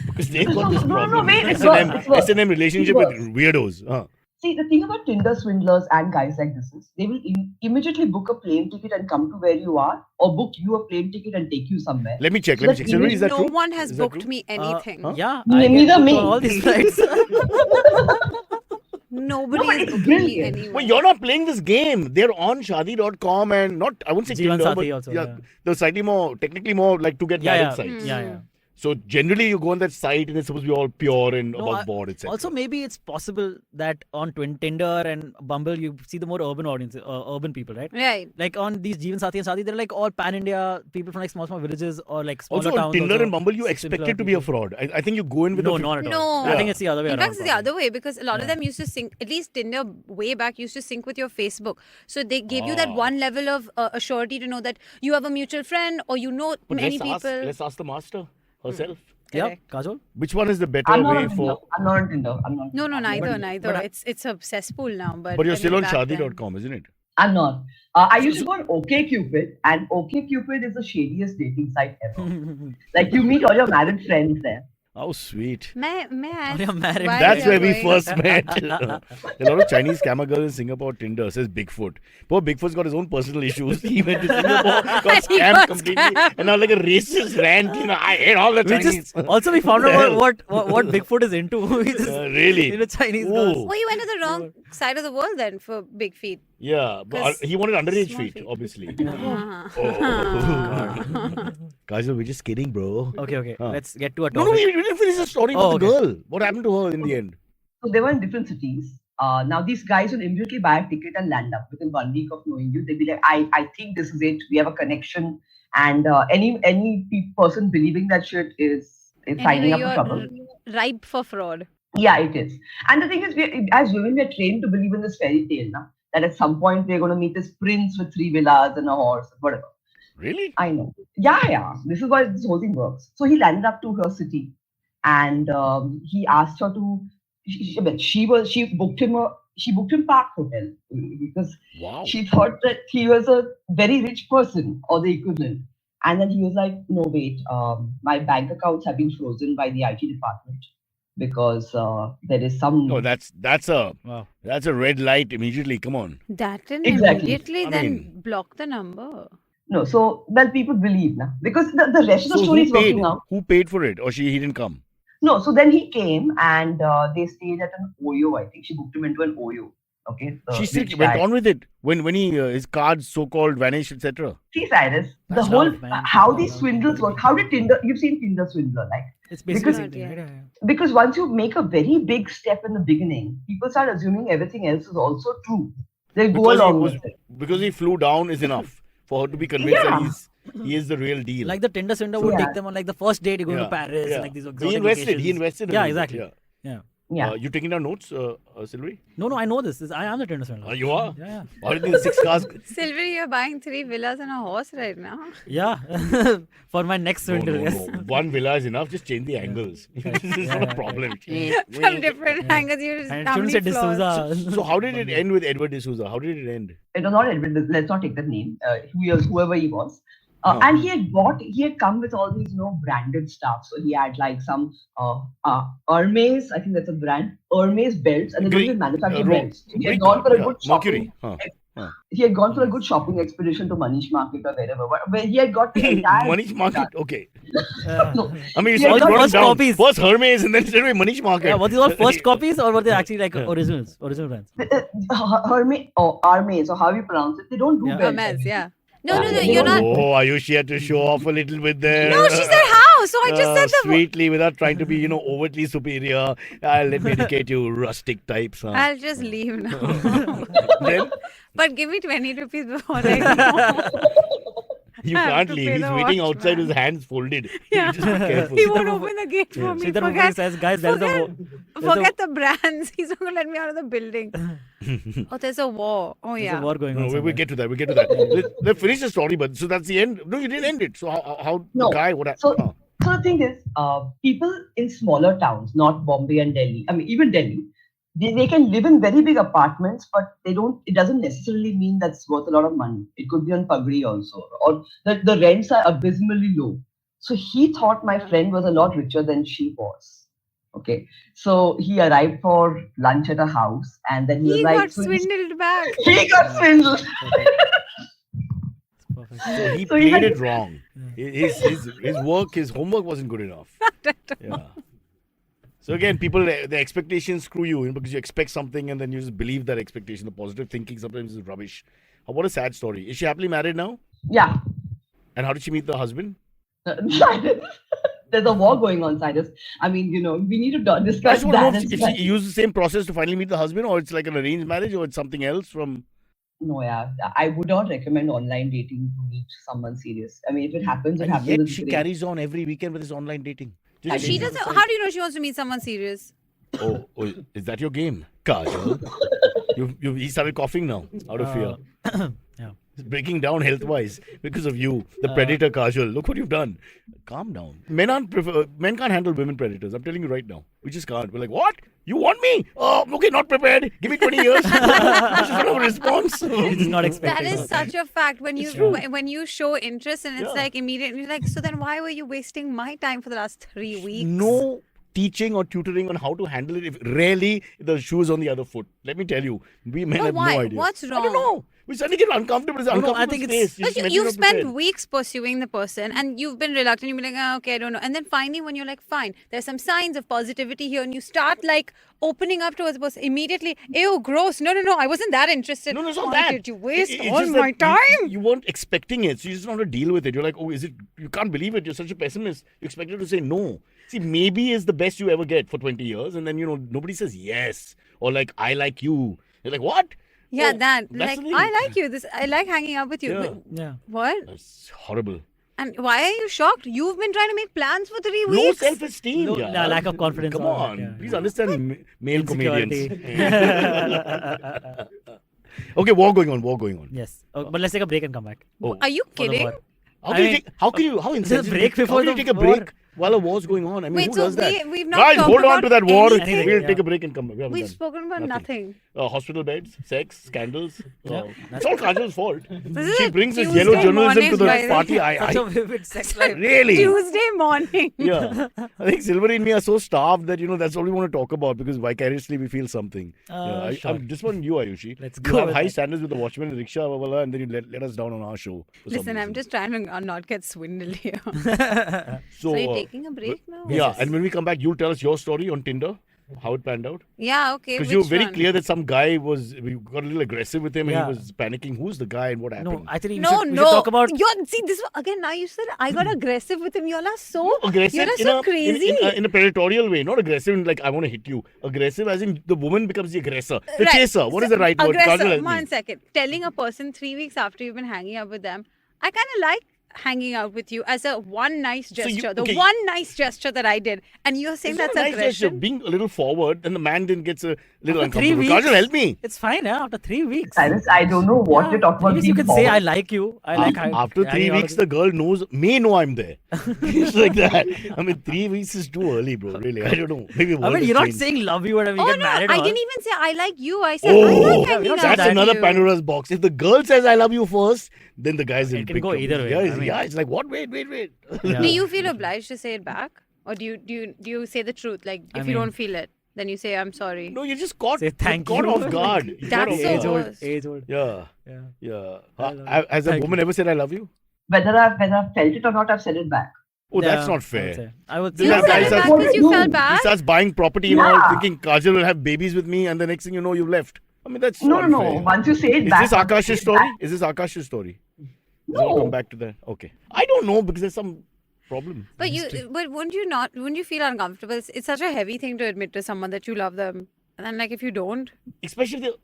Because they've got this No, problem. wait, it's S&M, worse, it's worse. S&M relationship It's with weirdos. See, the thing about Tinder swindlers and guys like this is they will immediately book a plane ticket and come to where you are, or book you a plane ticket and take you somewhere. Let me check. So Let me that check. Silverie, is that No true? one has Is that booked true? me anything. Yeah, Neither get booked me. on all these flights. Nobody No, but is it's booking me brilliant. anywhere. Well, you're not playing this game. They're on shadi.com and not, I wouldn't say Jeevan Tinder, Sathi but also, yeah, yeah. the slightly more, technically more like to get Yeah, married yeah. sites. Yeah. So generally you go on that site and it's supposed to be all pure and No, above board, etc. Also, maybe it's possible that on Tinder and Bumble, you see the more urban audience, urban people, right? Right. Like on these Jeevan Sathi and Sathi, they're like all pan-India people from like small villages or like smaller Also on towns. Tinder also, and Bumble, you expect simpler it to be a people. fraud. I think you go in with No, a not at all. No. I think it's the other way In around. fact, it's the probably. other way because a lot of Yeah. them used to sync, at least Tinder way back used to sync with your Facebook. So they gave you that one level of surety to know that you have a mutual friend or you know But many let's people. Let's ask the master herself. Yeah, Correct. Kajol? Which one is the better I'm not way on Tinder. for... I'm not on Tinder. I'm not. No, neither. but I- It's a cesspool now. But But you're I still mean, on back then- shadi.com, isn't it? I'm not. I used to go on OkCupid, and OkCupid is the shadiest dating site ever. Like you meet all your married friends there. How sweet. May I ask You're married. why That's you're where we going- first met. A lot of Chinese scammer girls in Singapore Tinder says Bigfoot. Poor Bigfoot's got his own personal issues. He went to Singapore, got And he scammed got completely, scammed. and now like a racist rant. I hate all the We Chinese. just also we found out what Bigfoot is into. We just, Really? Chinese Ooh. girls. Well, you went to the wrong side of the world then for big feet. Yeah, but 'Cause he wanted underage small feet, feet. obviously. Uh-huh. Oh. Guys, we're just kidding, bro. Okay. Huh. Let's get to a No, topic. we didn't finish the story Oh, about the okay. girl. What happened to her in the end? So they were in different cities. Now these guys will immediately buy a ticket and land up within 1 week of knowing you. They'll be like, I think this is it. We have a connection. And any person believing that shit is signing up for Anyway, trouble. you're ripe for fraud. Yeah, it is. And the thing is, as women, we are trained to believe in this fairy tale now. That at some point we're going to meet this prince with 3 villas and a horse, whatever. Really? I know. Yeah. This is why this whole thing works. So he landed up to her city, and he asked her to. She booked him Park Hotel because Wow. she thought that he was a very rich person or the equivalent. And then he was like, "No, wait. My bank accounts have been frozen by the IT department because there is some." No, that's a Wow. that's a red light immediately. Come on. That didn't Exactly. immediately I then mean- block the number. No, so well, people believe now because the rest of the So story who is paid? working out. Who paid for it? Or he didn't come? No, so then he came and they stayed at an Oyo. I think she booked him into an Oyo. Okay, She still rich went guy. on with it when he his cards so-called vanished, etc. See, Cyrus, the That's whole love, man. how That's these love. swindles work. How did Tinder? You've seen Tinder swindler, like It's basically Because- the same thing, right? Yeah. because once you make a very big step in the beginning, people start assuming everything else is also true. They go along with it. Because he flew down is enough for her to be convinced Yeah. that he is the real deal. Like the Tinder swindler would Yeah. take them on like the first date, you go Yeah. to Paris, Yeah. and like these He exotic invested. He vacations. invested. a Yeah, little bit, exactly. yeah. Yeah. Yeah. You taking down notes, Silverie? No, I know this. I am the Tinder swindler. You are? Yeah. Already the 6 cars. Silverie, you're buying 3 villas and a horse right now. Yeah. For my next swindle, yes. No. One villa is enough. Just change the angles. This is not a problem. From different angles, you just And how shouldn't many say floors? D'Souza. So how did it end with Edward D'Souza? How did it end? It was not Edward. Let's not take that name. Whoever he was. No. And he had come with all these, branded stuff. So he had like some Hermes, I think that's a brand, Hermes belts, and they don't even manufacture belts. He had gone for a good shopping. Mercury. He had gone for a good shopping expedition to Manish Market or wherever, where he had got the entire. Manish Market, okay. No, I mean, it's Yeah, all the brought first down. copies. First Hermes and then straight away Manish Market. Yeah, were these all first copies or were they actually like original brands? Hermes or Hermes, or how you pronounce it, they don't do Yeah. belts. Hermes, yeah. No, Yeah. you're not. Oh, Ayushi had to show off a little bit there. No, she said how? So I just said the. Sweetly, without trying to be, overtly superior. Let me educate you, rustic types. Huh? I'll just leave now. Then But give me 20 rupees before I go. you I have can't to leave. pay He's the waiting outside watchman. with his hands folded. Yeah. Just be careful. He won't open the gate for me. Sridhar Mukherjee says, guys, there's Forget the brands. He's not going to let me out of the building. Oh, there's a war. Oh, there's yeah. a war going on. No, we'll somewhere. get to that. We'll get to that. Let's finish the story, but so that's the end. No, you didn't end it. So how No. the guy, what happened? So, so the thing is, people in smaller towns, not Bombay and Delhi, I mean, even Delhi, they can live in very big apartments, but it doesn't necessarily mean that's worth a lot of money. It could be on Pagri also, or the rents are abysmally low. So he thought my friend was a lot richer than she was. Okay. So he arrived for lunch at a house, and then he was He like, got swindled back. He got swindled. Perfect. So he So he played had- it wrong. His homework wasn't good enough. Yeah. So again, people, the expectations screw you because you expect something and then you just believe that expectation. The positive thinking sometimes is rubbish. What a sad story. Is she happily married now? Yeah. And how did she meet the husband? Cyrus. There's a war going on, Cyrus. I mean, we need to I discuss just want to that. know as if well. she used the same process to finally meet the husband, or it's like an arranged marriage, or it's something else from. No, yeah. I would not recommend online dating to meet someone serious. I mean, if it happens, it And happens. yet it's she great. carries on every weekend with this online dating. Just And She dating doesn't. on the How side. do you know she wants to meet someone serious? Oh, is that your game, Kajol? He started coughing now out of fear. Yeah. He's breaking down health-wise because of you, the predator, Kajol. Look what you've done. Calm down. Men can't handle women predators. I'm telling you right now. We just can't. We're like, what? You want me? Oh, okay, not prepared. Give me 20 years. This is not a response. He's not That expecting. is such a fact. When It's true. you show interest and it's Yeah. like immediately like, so then why were you wasting my time for the last 3 weeks? No teaching or tutoring on how to handle it. If rarely the shoe is on the other foot. Let me tell you, we men No, have why? no idea. What's I don't wrong? know. We suddenly get uncomfortable. It's an No, I uncomfortable think it's- space. You just Like, mentioned you've you're spent prepared. weeks pursuing the person and you've been reluctant. You'll be like, oh, okay, I don't know. And then finally, when you're like, fine, there's some signs of positivity here, and you start like opening up towards the person immediately. Ew, gross. No, I wasn't that interested. No, it's not Why that. did you waste It's all just my that you- time? You weren't expecting it, so you just want to deal with it. You're like, oh, is it? You can't believe it. You're such a pessimist. You expected to say no. See, maybe is the best you ever get for 20 years, and then nobody says yes or like I like you. You're like, what? Yeah, Oh, that. that's Like, the thing. I like you. I like hanging out with you. Yeah. But Yeah. what? That's horrible. And why are you shocked? You've been trying to make plans for 3 Low weeks. self-esteem. No, yeah. lack of confidence. Come all on, that, yeah. please understand male Insecurity. comedians. Okay, war going on. Yes. But let's take a break and come back. Oh, Are you For the kidding? war. how I mean, how this is a insensitive? break before how do you the take a war. break while a war's going on? I mean, Wait, who so does that? we've not Guys, talked hold on about to that war. anything. We'll Yeah. take a break and come back. We haven't We've done. spoken about nothing. Hospital beds, sex, scandals. Yeah. It's all Kajol's fault. This She is brings this Tuesday yellow journalism morning, to the guys. party. Such a vivid sex life. Really? Tuesday morning. Yeah. I think Silverie and me are so starved that, that's all we want to talk about because vicariously we feel something. Sure. I'm disappointing you, Ayushi. Let's You go have with high that. standards with the watchman and rickshaw, blah, blah, blah, and then you let us down on our show. for some Listen, I'm reason. just trying to not get swindled here. So, So you're taking a break now? yeah, and when we come back, you'll tell us your story on Tinder, how it panned out. Yeah, okay. Because you were which very one? clear that some guy we got a little aggressive with him Yeah. and he was panicking. Who's the guy and what happened? No, I think we No, should no. talk about. See, this again. Now you said I got aggressive with him. Y'all are so Aggressive You're in so a, crazy. in a predatorial way, not aggressive in like I want to hit you. Aggressive as in the woman becomes the aggressor, the Right. chaser. What is the right word? Kajol, Aggressor. help me. 1 second. Telling a person 3 weeks after you've been hanging out with them, I kind of like hanging out with you as a one nice So you- gesture. okay. The one nice gesture that I did. And you're saying It's not that's a nice gesture. aggression. Being a little forward, then the man then gets a little After 3 uncomfortable. weeks, Kajol, help me. It's fine, yeah. After 3 weeks. Cyrus, I don't know what you're talking 3 about. weeks you being can say, I forward. like you. I like After 3 hanging out weeks, with the girl may know I'm there. It's like that. I mean, 3 weeks is too early, bro. Really, I don't know. Maybe you. I mean, you're not saying love you whatever. You Oh get no, married. I or- didn't even say I like you. I said I Oh, like hanging out that's that's with another you. Pandora's box. If the girl says I love you first, then the guy's in It can big go trouble. either way. Yeah, I it's, mean- yeah, it's like what? Wait. Yeah. Do you feel obliged to say it back, or do you say the truth? Like if I you mean- don't feel it, then you say I'm sorry. No, you just caught, Say thank caught you. off guard. You got That's off so Age guard. old. worst. Age old. Yeah. Yeah. Has a Thank woman you. ever said I love you? Whether I've felt it or not, I've said it back. Oh, that's Yeah, not fair. I would Then say. You that said guy it starts- back because you No. felt He bad. starts buying property and all, Yeah. thinking Kajol will have babies with me, and the next thing you know, you've left. I mean, that's No, unfair. Once you say it Is back. this once you say Akash's it story? back- Is this Akash's story? We'll come No. back to that. Okay. I don't know because there's some problem. But wouldn't you feel uncomfortable? It's such a heavy thing to admit to someone that you love them, and then like if you don't, Especially the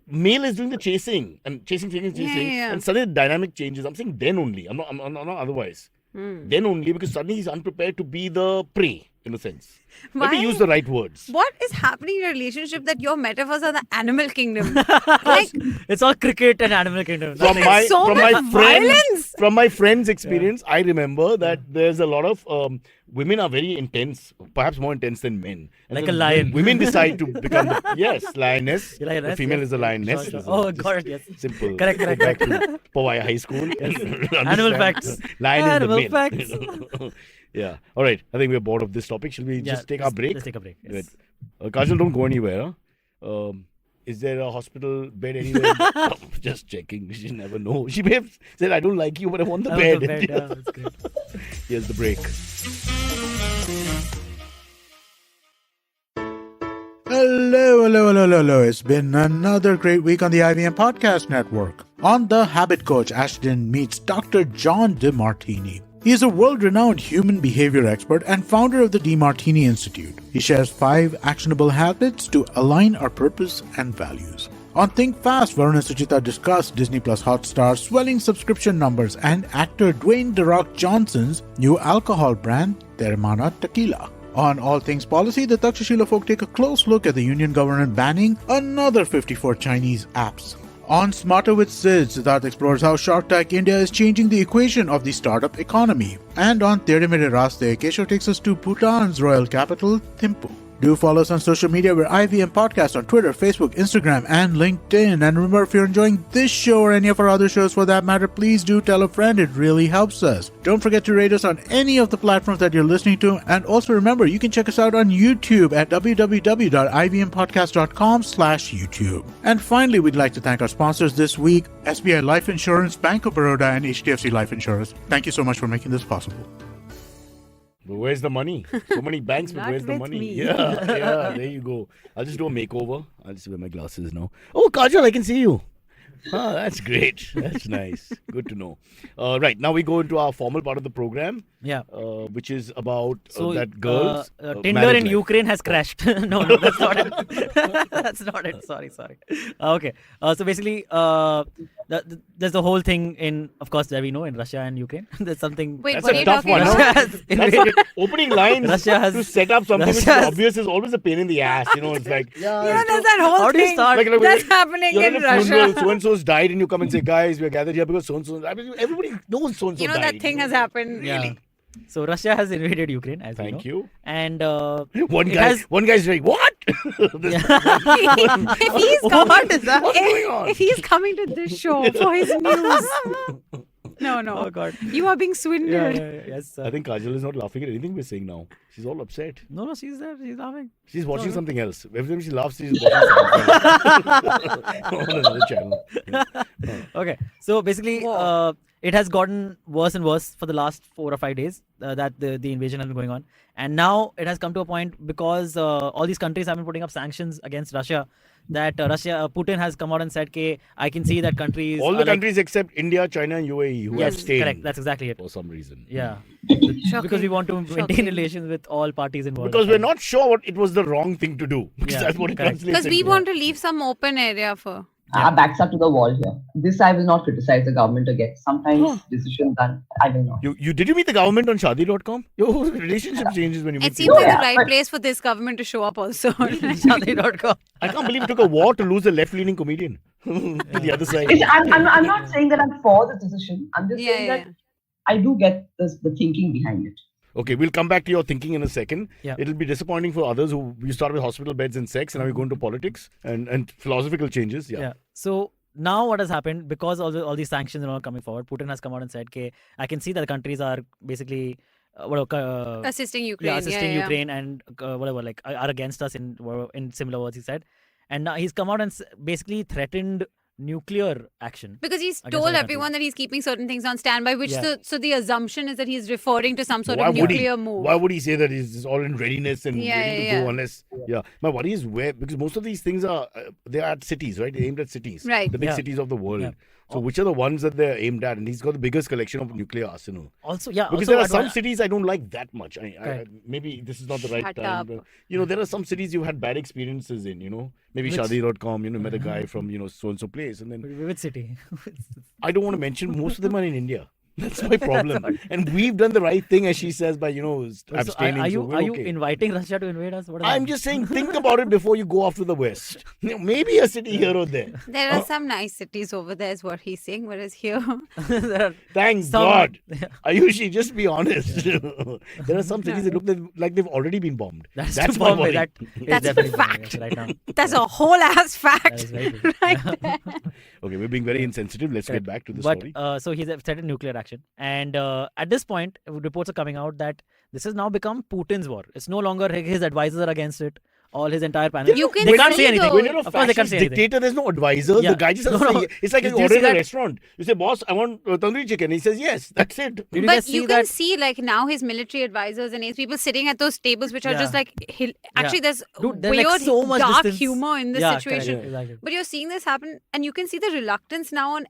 male is doing the chasing and chasing, Yeah. and suddenly the dynamic changes. I'm saying then only. I'm not otherwise. Then only because suddenly he's unprepared to be the prey in a sense. Let me Why? use the right words. what is happening in your relationship that your metaphors are the animal kingdom? Like It's all cricket and animal kingdom. From my so from much my friends violence. from my friends' experience, I remember that there's a lot of women are very intense, perhaps more intense than men. And Like so a lion. Women decide to become lioness. Lioness, The female yes, is a yes. lioness. Sure, sure. It's Oh, just got it, yes. Simple. Correct. Go back to Powai High School. Animal Understand. facts. Lion Animal is the male. Yeah. All right. I think we're bored of this topic. Shall we just take our break? Let's take a break. Yes. Right. Kajol, don't go anywhere. Huh? Is there a hospital bed anywhere? Just checking. She never know. She may have said, I don't like you, but I want the Oh, bed. the bed, yeah, that's great. Here's the break. Hello. It's been another great week on the IVM Podcast Network. On The Habit Coach, Ashton meets Dr. John DeMartini. He is a world-renowned human behavior expert and founder of the DeMartini Institute. He shares 5 actionable habits to align our purpose and values. On Think Fast, Varun and Suchita discuss Disney Plus Hotstar's swelling subscription numbers and actor Dwayne "The Rock" Johnson's new alcohol brand, Teremana Tequila. On All Things Policy, the Takshashila folk take a close look at the Union government banning another 54 Chinese apps. On Smarter with Sid, Siddharth explores how Shark Tank India is changing the equation of the startup economy. And on Tere Mere Raste, Keshav takes us to Bhutan's royal capital, Thimphu. Do follow us on social media. We're IVM Podcast on Twitter, Facebook, Instagram, and LinkedIn. And remember, if you're enjoying this show or any of our other shows for that matter, please do tell a friend. It really helps us. Don't forget to rate us on any of the platforms that you're listening to. And also remember, you can check us out on YouTube at www.ivmpodcast.com/YouTube. And finally, we'd like to thank our sponsors this week, SBI Life Insurance, Bank of Baroda, and HDFC Life Insurance. Thank you so much for making this possible. But where's the money? So many banks, but Not where's the with money? me. Yeah, there you go. I'll just do a makeover. I'll just wear my glasses now. Oh, Kajol, I can see you. Ah, that's great. That's nice. Good to know. Right, now we go into our formal part of the program, Yeah. which is about So that girls. Tinder marriage in life. Ukraine has crashed. No, that's not it. That's not it. Sorry. Okay. So basically, there's the whole thing in, of course, that we know in Russia and Ukraine. There's something. wait, That's what a are you tough talking one, about? no? Russia has That's invaded. like opening lines Russia has- to set up something which is Russia has- obvious is always a pain in the ass. You know, it's like, You know, there's that whole How do you thing start? Like, that's happening you're in at a funeral, Russia. so-and-so's died, and you come and say, guys, we're gathered here because so-and-so. I mean, everybody knows so-and-so You know died. that thing has happened. Yeah. So Russia has invaded Ukraine, as we know. Thank you. And One it guy, has- one guy's like, what? If he's coming, What is that? What's going on? if he's coming to this show for his news, no, Oh God. you are being swindled. Yes. I think Kajol is not laughing at anything we're saying now. She's all upset. No, she's there. She's laughing. She's watching no. something else. Every time she laughs, she's watching something else. On another channel. Yeah. Okay. So basically, it has gotten worse and worse for the last 4 or 5 days that the invasion has been going on. And now it has come to a point because all these countries have been putting up sanctions against Russia. That Putin has come out and said, "Okay, I can see that countries." All are the like- countries except India, China, and UAE who Yes, abstained correct. That's exactly it. for some reason. Yeah. Shocking. Because we want to maintain Shocking. relations with all parties involved. Because we're not sure what it was the wrong thing to do. Because Yeah, that's what it correct. translates Because we into. want to leave some open area for. Our backs are to the wall here. This I will not criticize the government again. Sometimes decisions done, I will not. Did you meet the government on Shadi.com? Your relationship changes when you meet It seems people. like the Yeah, right but- place for this government to show up also. Shadi.com. I can't believe it took a war to lose a left-leaning comedian to the other side. I'm not saying that I'm for the decision. I'm just saying yeah. that I do get the thinking behind it. Okay, we'll come back to your thinking in a second. Yeah. It'll be disappointing for others who we started with hospital beds and sex, and now we go into politics and philosophical changes. Yeah. So now what has happened, because all these sanctions and all coming forward, Putin has come out and said, "Okay, I can see that the countries are basically Assisting Ukraine. assisting yeah. Ukraine and whatever, like are against us in similar words," he said. And now he's come out and basically threatened nuclear action. Because he's against told other everyone countries. that he's keeping certain things on standby, which Yeah. so the assumption is that he's referring to some sort Why of would he? nuclear move. Why would he say that he's all in readiness and Yeah, ready to yeah, go yeah. unless? Yeah. My worry is where, because most of these things are they are at cities, right? They're aimed at cities, Right. The big Yeah. cities of the world. Yeah. So which are the ones that they're aimed at? And he's got the biggest collection of nuclear arsenal. Also, yeah, Because also there are some adva- cities I don't like that much. Correct. Maybe this is not the right Shut time. up. But, there are some cities you've had bad experiences in. Maybe Which- Shadi.com. Met a guy from so and so place, and then Which city? I don't want to mention most of them are in India. That's my problem. And we've done the right thing, as she says, by So abstaining. are so you we're are you okay. inviting Russia to invade us? What is I'm that? just saying, think about it before you go after the West. Maybe a city here or there. There are some nice cities over there, is what he's saying. Whereas here, There are Thank some- God. Ayushi, just be honest. There are some cities that look like they've already been bombed. That's That's too my Bombay. worry. That is That's a definitely Bombay, fact. yes, right now. that's a whole ass That fact. is very true. Right there. Okay, we're being very insensitive. Let's get back to the But story. so he's threatened nuclear action, and at this point, reports are coming out that this has now become Putin's war. It's no longer his advisors are against it. All his entire panel. You can they can't see say anything. though- When you're a Of course, they can't fascist say anything. dictator, there's no advisors. Yeah. The guy just has No, to no. say, it's like Did you you order see in a that- restaurant. You say, boss, I want tandoori chicken. He says, yes, that's it. Did you But guys see you can that? see like now his military advisors and his people sitting at those tables, which are Yeah. just like actually there's Dude, there's, weird like, so much dark distance. humor in this Yeah, situation. correct, exactly. But you're seeing this happen, and you can see the reluctance now on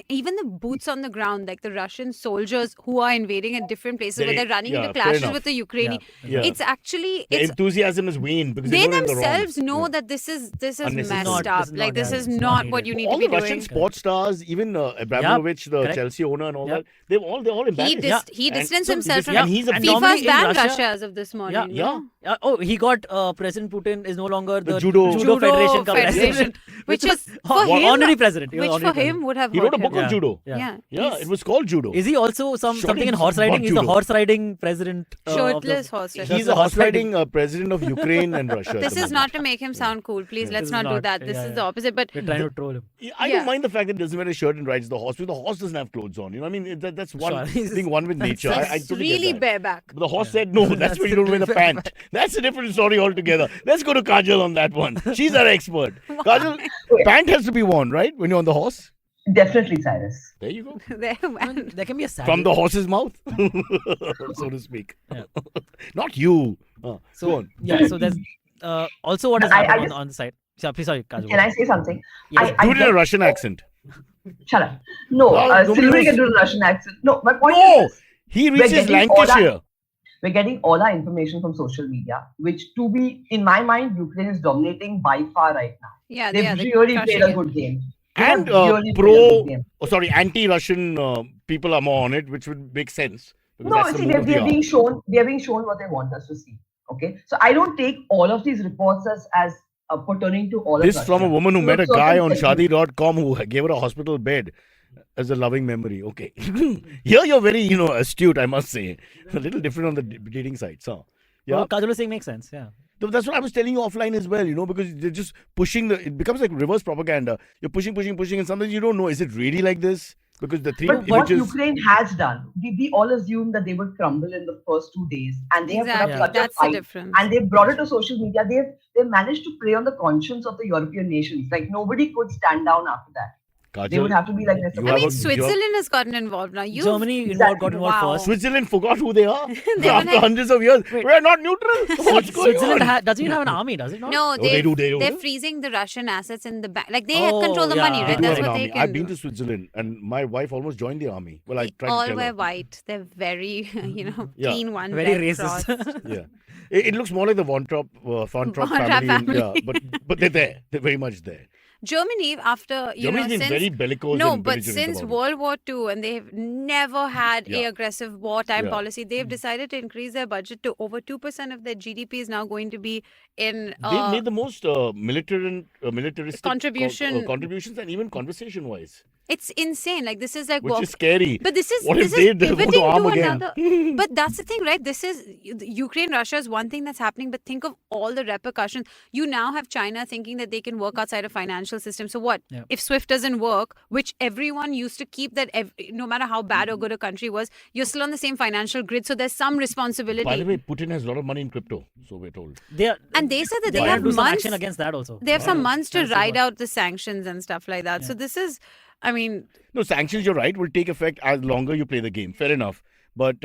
even the boots on the ground, like the Russian soldiers who are invading at different places where they're running into fair clashes enough. with the Ukrainians. Yeah. It's actually The enthusiasm is waned because they know they're in the wrong. themselves know Yeah. that this is Unnecessary. messed Not- up. this is Like not- this yeah, is it's not not what you needed. need All to be the Russian doing. sports stars, even Abramovich, the correct. Chelsea owner, and all Yeah. that, they're all embarrassed. He And distanced so himself from and he's a and FIFA normally FIFA's in banned Russia- Russia as of this morning. Yeah. Yeah. Oh, he got President Putin is no longer The the judo Federation ka Federation, president, which was is for him, honorary president. He was which for honorary him president. would have He wrote a hurt book him. on judo. Yeah, Yeah, he's it was called judo. Is he also Surely something in it's horse riding? not He's a judo. horse riding president. shirtless horse riding. He's a horse riding president of Ukraine and Russia. at This the is moment. not to make him sound cool. Please, This let's is not do not. that. This Yeah, is yeah. the opposite. But We're trying to troll him. I Yeah. don't mind the fact that he doesn't wear a shirt and rides the horse. Because the horse doesn't have clothes on. I mean, that's one Sure. thing, one with nature. I he's totally get really that. bareback. But the horse said, no, that's when you don't wear the pant. That's a different story altogether. Let's go to Kajol on that one. She's our expert. Kajol, pant has to be worn, right? When you're on the horse? Definitely, Cyrus. There you go. There, man. There can be a saddle. From the horse's mouth, so to speak. Yeah. Not you. Go So on. yeah, so there's also what has I happened just- on the side. Sorry, Kajol. Can I say something? Yes. I Do it in a get- Russian accent. Shut up. No, No, nobody Silverie knows. can do the Russian accent. No, my point No! is this. He We're reaches getting all Lancashire. We're getting all our information from social media, which to be, in my mind, Ukraine is dominating by far right now. Yeah, They've yeah, they're really crushing played a it. good game. They And have really played a pro, good game. anti-Russian people are more on it, which would make sense. Because No, that's the see, move of the they're hour. being shown. They're being shown what they want us to see. Okay, so I don't take all of these reports as pertaining to all This of from a Russia. woman who To met a certain guy on segment. Shadi.com who gave her a hospital bed as a loving memory. Okay. Here you're very, astute, I must say. A little different on the dating sites, huh? Yeah. What Kajol is saying makes sense. Yeah. That's what I was telling you offline as well, because they're just pushing it becomes like reverse propaganda. You're pushing, and sometimes you don't know, is it really like this? Because the three But what images. Ukraine has done, we all assumed that they would crumble in the first 2 days, and they have Exactly. put up such That's a the fight. difference. And they brought it to social media. They've managed to play on the conscience of the European nations. Like nobody could stand down after that. They Kajol, would have to be like this. you I have mean, a- Switzerland has gotten involved now. Germany got involved Wow. first. Switzerland forgot who they are They were after like- hundreds of years. Wait. We're not neutral. What's going Switzerland on? doesn't even have an army, does it not? No, they do. They're freezing the Russian assets in the bank. Like they Oh, control the money, yeah. They right? do have That's an what they army. can I've been do. to Switzerland, and my wife almost joined the army. Well, I tried to All tell wear her. white. They're very, Yeah. clean one. Very red racist. cross. Yeah, it looks more like the Von Trapp Von Trapp family. family. Yeah, but they're there. They're very much there. Germany, after Germany's been since very bellicose. no, and but belligerent since about it. World War II, and they've never had a Yeah. aggressive wartime Yeah. policy. They've decided to increase their budget to over 2% of their GDP is now going to be in They've made the most militaristic Contribution. contributions, and even conversation-wise, It's insane. Like this is like which is scary. But this is What if this they is go to pivoting arm to again? another. But that's the thing, right? This is Ukraine, Russia is one thing that's happening, but think of all the repercussions. You now have China thinking that they can work outside a financial system. So what Yeah. if SWIFT doesn't work, which everyone used to keep that no matter how bad or good a country was, you're still on the same financial grid. So there's some responsibility. By the way, Putin has a lot of money in crypto, so we're told. And they said that they they have have to do some months. action against that also. They have some months to Trying see ride what- out the sanctions and stuff like that. So this is, I mean, No, sanctions, you're right, will take effect as longer you play the game. Fair enough. But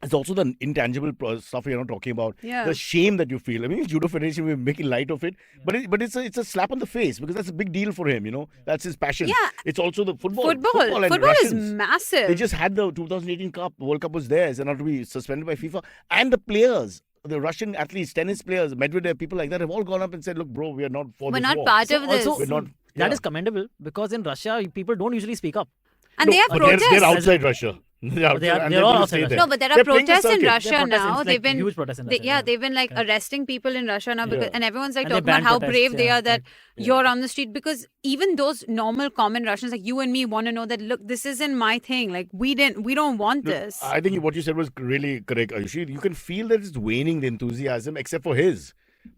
it's also the intangible stuff you're not talking about. Yeah. The shame that you feel. I mean, Judo Federation, we're making light of it. But it's a slap on the face because that's a big deal for him, That's his passion. Yeah. It's also the football. Football and is Russians. massive. They just had the 2018 Cup. World Cup was theirs and not to be suspended by FIFA. And the players, the Russian athletes, tennis players, Medvedev, people like that have all gone up and said, look, bro, we are not for We're this not war. part So of this. also, We're not. that yeah. is commendable because in Russia, people don't usually speak up. And they have but protests. they're outside Russia. They're They are- and they're they're all gonna outside stay Russia. there. No, but there are They're playing the protests in circuit. Russia They're now. protesting, They've like, been huge protests in Russia. they've been like Correct. arresting people in Russia now because Yeah. and everyone's like And they talking about ban how protests, brave they yeah, are that correct. you're on the street because even those normal common Russians like you and me want to know that look, this isn't my thing. Like we don't want No, this. I think what you said was really correct, Ayushi. You can feel that it's waning, the enthusiasm, except for his.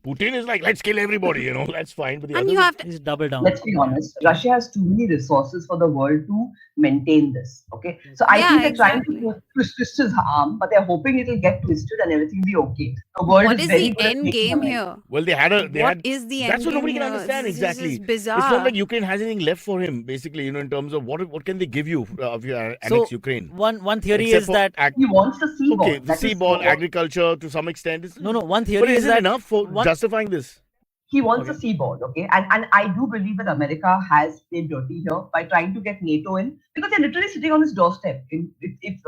Putin is like, let's kill everybody, that's fine. But the And others you have to He's double down. Let's be honest, Russia has too many resources for the world to maintain this. Okay, so I Yeah, think they're trying exactly. to twist his arm, but they're hoping it'll get twisted and everything will be okay. The world what is is very the good at end making game money. here? Well, they had What is the That's end what nobody game can here? understand This exactly. is It's bizarre. not like Ukraine has anything left for him, basically, in terms of what can they give you if you annex So Ukraine? one theory Except is for that He wants the sea ball. okay, the That sea is ball, what- agriculture to some extent. no, one But theory is is it that enough for one- justifying this? He wants Okay. a sea ball, okay? And I do believe that America has played dirty here by trying to get NATO in because they're literally sitting on his doorstep. If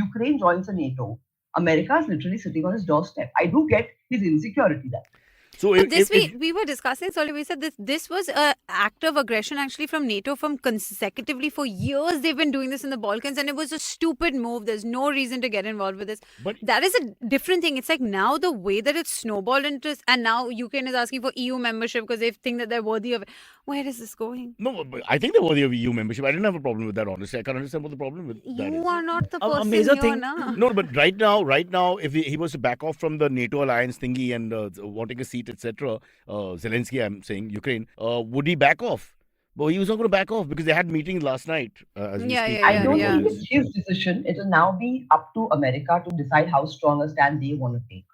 Ukraine joins the NATO, America is literally sitting on his doorstep. I do get his insecurity there. So But this we were discussing, sorry, we said this was an act of aggression actually from NATO from consecutively for years. They've been doing this in the Balkans and it was a stupid move. There's no reason to get involved with this. But- that is a different thing. It's like now the way that it's snowballed into, and now Ukraine is asking for EU membership because they think that they're worthy of it. Where is this going? No, but I think they're worthy of EU membership. I didn't have a problem with that, honestly. I can't understand what the problem with that You is. are not the A person major here thing- now. No, but right now, if he was to back off from the NATO alliance thingy and wanting a seat, etc., Zelensky, I'm saying Ukraine, would he back off? But he was not going to back off because they had meetings last night. As we Yeah, speak. yeah, I don't yeah. think it's his decision. It will now be up to America to decide how strong a stand they want to take.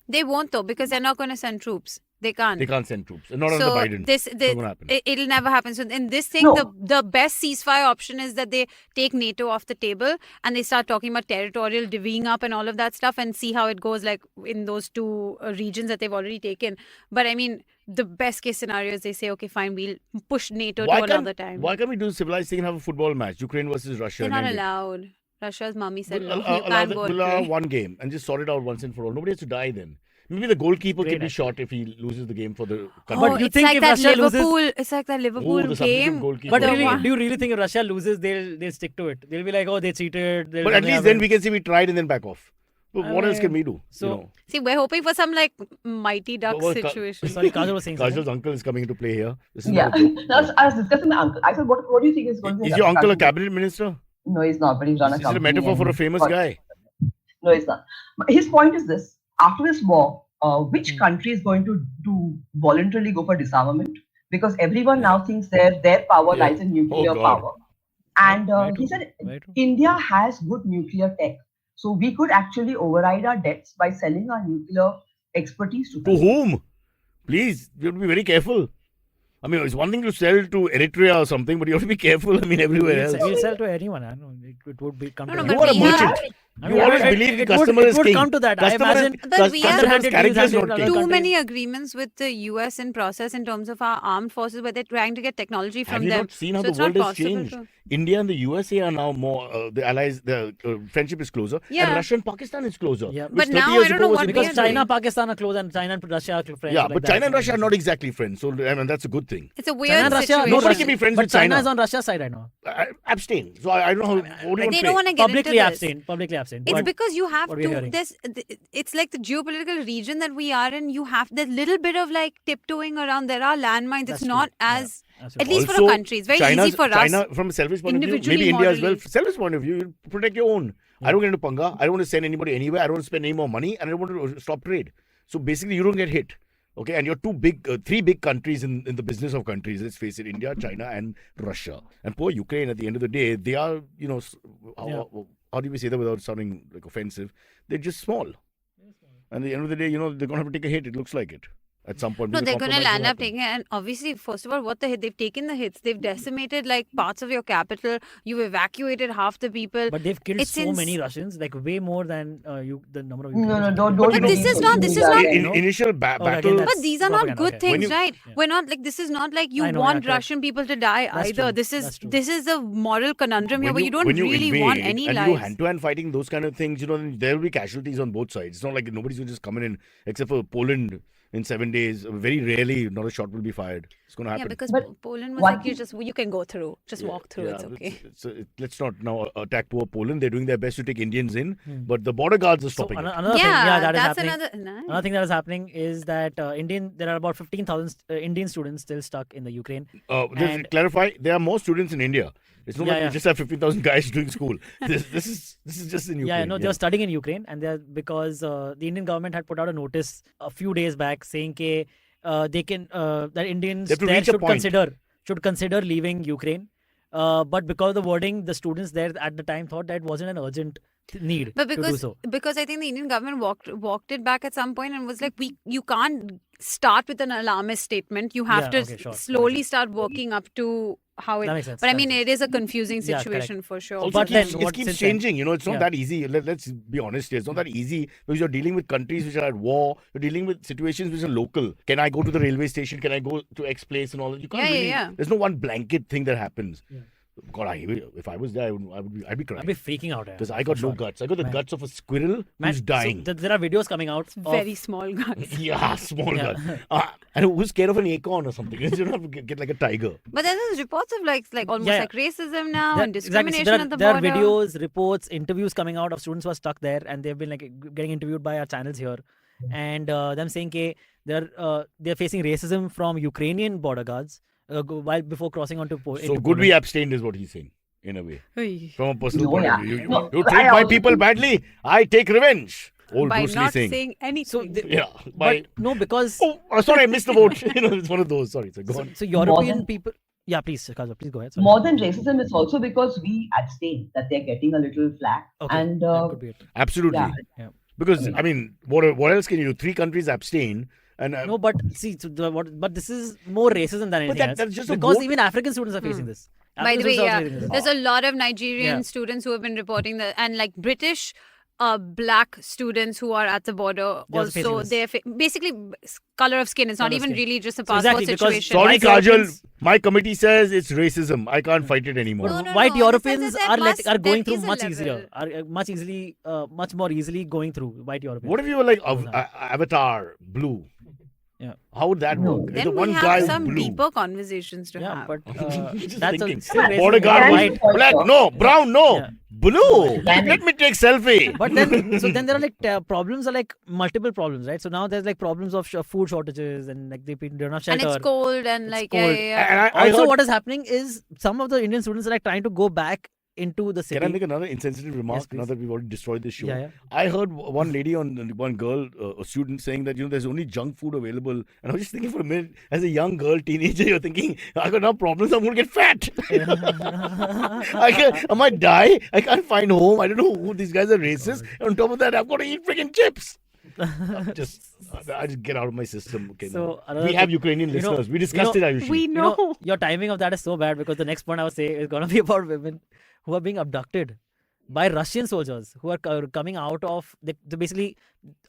They won't though because they're not going to send troops. They can't. They can't send troops. Not So under Biden. this, It's not gonna happen. it'll never happen. So in this thing, No. the best ceasefire option is that they take NATO off the table and they start talking about territorial divvying up and all of that stuff and see how it goes like in those two regions that they've already taken. But I mean, the best case scenario is they say, okay, fine, we'll push NATO to another time. Why can't we do a civilized thing and have a football match? Ukraine versus Russia. They're and not end it? allowed. Russia's mummy said, We'll no, allow- you allow can't the- go we'll and allow play. one game and just sort it out once and for all. Nobody has to die then. Maybe the goalkeeper Great can be idea. shot if he loses the game for the country. But Oh, you it's think like if that Russia loses- Liverpool. It's like that Liverpool the substitute game. goalkeeper. But The really, one- do you really think if Russia loses, they'll stick to it? They'll be like, oh, they cheated. But at least then we can say we tried and then back off. But I what else mean, can we do? so- See, we're hoping for some like Mighty Ducks Well, situation. Sorry, Kajol was saying something. Kajal's uncle is coming into play here. This is Yeah, not a joke. I was discussing my uncle. I said, what do you think is going to Is your uncle a cabinet minister? No, he's not, but he's run a Is it company. a metaphor for a and- famous but- guy? No, it's not. But his point is this: after this war, which country is going to voluntarily go for disarmament? Because everyone now thinks their power Yeah. lies in nuclear God. power. And Very he true, said very true. India has good nuclear tech, so we could actually override our debts by selling our nuclear expertise to To them. whom? Please, you have to be very careful. I mean, it's one thing to sell to Eritrea or something, but you have to be careful. I mean, everywhere else. We'll sell to anyone. I don't know. It would be come No, to no, You but are a we merchant. have- You always believe the customer is It would king. come to that. I Customer imagine But we have customer's character is not king. too many agreements with the US in process in terms of our armed forces where they're trying to get technology from Have you them. not seen how So the it's not world has possible changed? to- India and the USA are now more the allies. The friendship is closer, Yeah. and Russia and Pakistan is closer. Yeah. which But 30 now years I don't ago know was what we because are impossible. China, Pakistan are close, and China and Russia are friends. Yeah, like but that. China and Russia are not exactly friends. So I mean, that's a good thing. It's a weird China and Russia, situation. Nobody can be friends but with China China. is on Russia's side right now. Abstain. So I don't know how. What do you want They to don't want to get Publicly into this. abstain. Publicly abstain. It's But because you have what we're to. hearing. It's like the geopolitical region that we are in. You have that little bit of like tiptoeing around. There are landmines. That's It's not true. Yeah, as at absolutely. least for Also, a country. It's very China's- easy for China, us. from a selfish point of view, individually, maybe India as well. morally. Selfish point of view, you protect your own. I don't get into panga. I don't want to send anybody anywhere. I don't want to spend any more money, and I don't want to stop trade. So basically, you don't get hit. Okay, and you're three big countries in the business of countries. Let's face it: India, China, and Russia. And poor Ukraine. At the end of the day, they are, how do we say that without sounding like offensive? They're just small. And at the end of the day, they're gonna have to take a hit. It looks like it at some point. No, because they're going to compromise land will up happen. taking it. And obviously, first of all, they've taken the hits. They've decimated like parts of your capital. You've evacuated half the people. But they've killed It's so ins- many Russians, like way more than the number of No, Ukrainians. don't. But this is not- this is not- Initial Okay, again, battle. that's But these are not propaganda, good okay. When things, you- right? Yeah. We're not like this is not like you I know, want yeah, correct. Russian people to die That's either. true. This is That's true. this is a moral conundrum here where you don't when really want invade any and you do lives. hand-to-hand fighting, those kind of things, then there will be casualties on both sides. It's not like nobody's going to just come in, except for Poland in 7 days. Very rarely, not a shot will be fired. It's going to Yeah, happen. because But Poland was one like you can go through, just walk through. It's okay. Let's not now attack poor Poland. They're doing their best to take Indians in, but the border guards are So stopping it. another thing, that is that's happening. another. Another thing that is happening is that there are about 15,000 Indian students still stuck in the Ukraine. Just and- to clarify, there are more students in India. It's not Yeah, like we yeah. just have 15,000 guys doing school. This is just in Ukraine. Yeah, no, they're studying in Ukraine, and they're because the Indian government had put out a notice a few days back saying they can that Indians They have to there reach a point. should consider leaving Ukraine. But because of the wording, the students there at the time thought that it wasn't an urgent need But to do so. because I think the Indian government walked it back at some point and was like, you can't start with an alarmist statement. You have Yeah, to okay, sure. slowly start working up to how it. That makes sense. But I That mean, makes it is a confusing Yeah, correct. situation for sure. Also, But it then keeps since then- changing. It's not Yeah. that easy. Let's be honest here. It's not that easy because you're dealing with countries which are at war. You're dealing with situations which are local. Can I go to the railway station? Can I go to X place and all that? You can't Yeah, really. yeah. There's no one blanket thing that happens. Yeah. God, if I was there, I'd be crying I'd be freaking out. because I got no guts. I got the Man. guts of a squirrel Man, who's dying. So there are videos coming out. Very small guns. Yeah, small Yeah. gun. And who's scared of an acorn or something? You don't have to get like a tiger. But there's reports of like almost Yeah. like racism now There- and exactly. So discrimination at the there border. are videos, reports, interviews coming out of students who are stuck there, and they've been like getting interviewed by our channels here, and them saying they're facing racism from Ukrainian border guards while before crossing onto So into good we Poland. abstained is what he's saying, in a way. Hey. From a personal No, point yeah. of view. You No, treat I my also people think- badly, I take revenge. Old By Bruce Lee not saying. saying anything. So they- Yeah. But no, because Oh, sorry, I missed the vote. It's one of those. Sorry, so go on. so European than- people. Yeah, please, Kajol, please go ahead. Sorry. More than racism, it's also because we abstain that they're getting a little flack. Okay, And that could be it. Absolutely. yeah. Yeah. Because, I mean, what else can you do? 3 countries abstain. And No, but see, but this is more racism than anything else. that's just a because vote. even African students are facing this. By the African way, students are yeah, also facing this. there's a lot of Nigerian Yeah. students who have been reporting that, and like British black students who are at the border They're also facing also. this. They're basically color of skin. It's not Color of even skin. really just a So passport exactly, because situation. sorry, White Kajal. Europeans- My committee says it's racism. I can't fight it anymore. No, no, White no, in the Europeans sense that are there going is through a much level. easier, much more easily going through white Europeans. What if you were like Yeah. Avatar, blue? Yeah. How would that No. work? Then the we one have guy some blue. deeper conversations to Yeah, have. but Just that's thinking. still racist. Border guard, Yeah, white, yeah. black, no, brown, no, Yeah. blue. Yeah. Let me take selfie. But then there are like problems are like multiple problems, right? So now there's like problems of food shortages and like they're not And shelter. it's cold and like yeah, cold. yeah, yeah. And I Also, heard, what is happening is some of the Indian students are like trying to go back into the city. can I make another insensitive remark Yes, please. now that we've already destroyed this show? Yeah, yeah. I heard one lady one girl, a student saying that, there's only junk food available. And I was just thinking for a minute, as a young girl, teenager, you're thinking, I got enough problems, I'm going to get fat. I might die. I can't find home. I don't know who these guys are racist. And on top of that, I've got to eat freaking chips. I just get out of my system. Okay, So, now. another We have thing- Ukrainian you know- listeners. We discussed it, Ayushi. We know. Your timing of that is so bad because the next point I would say is going to be about women who are being abducted. by Russian soldiers who are coming out of they basically,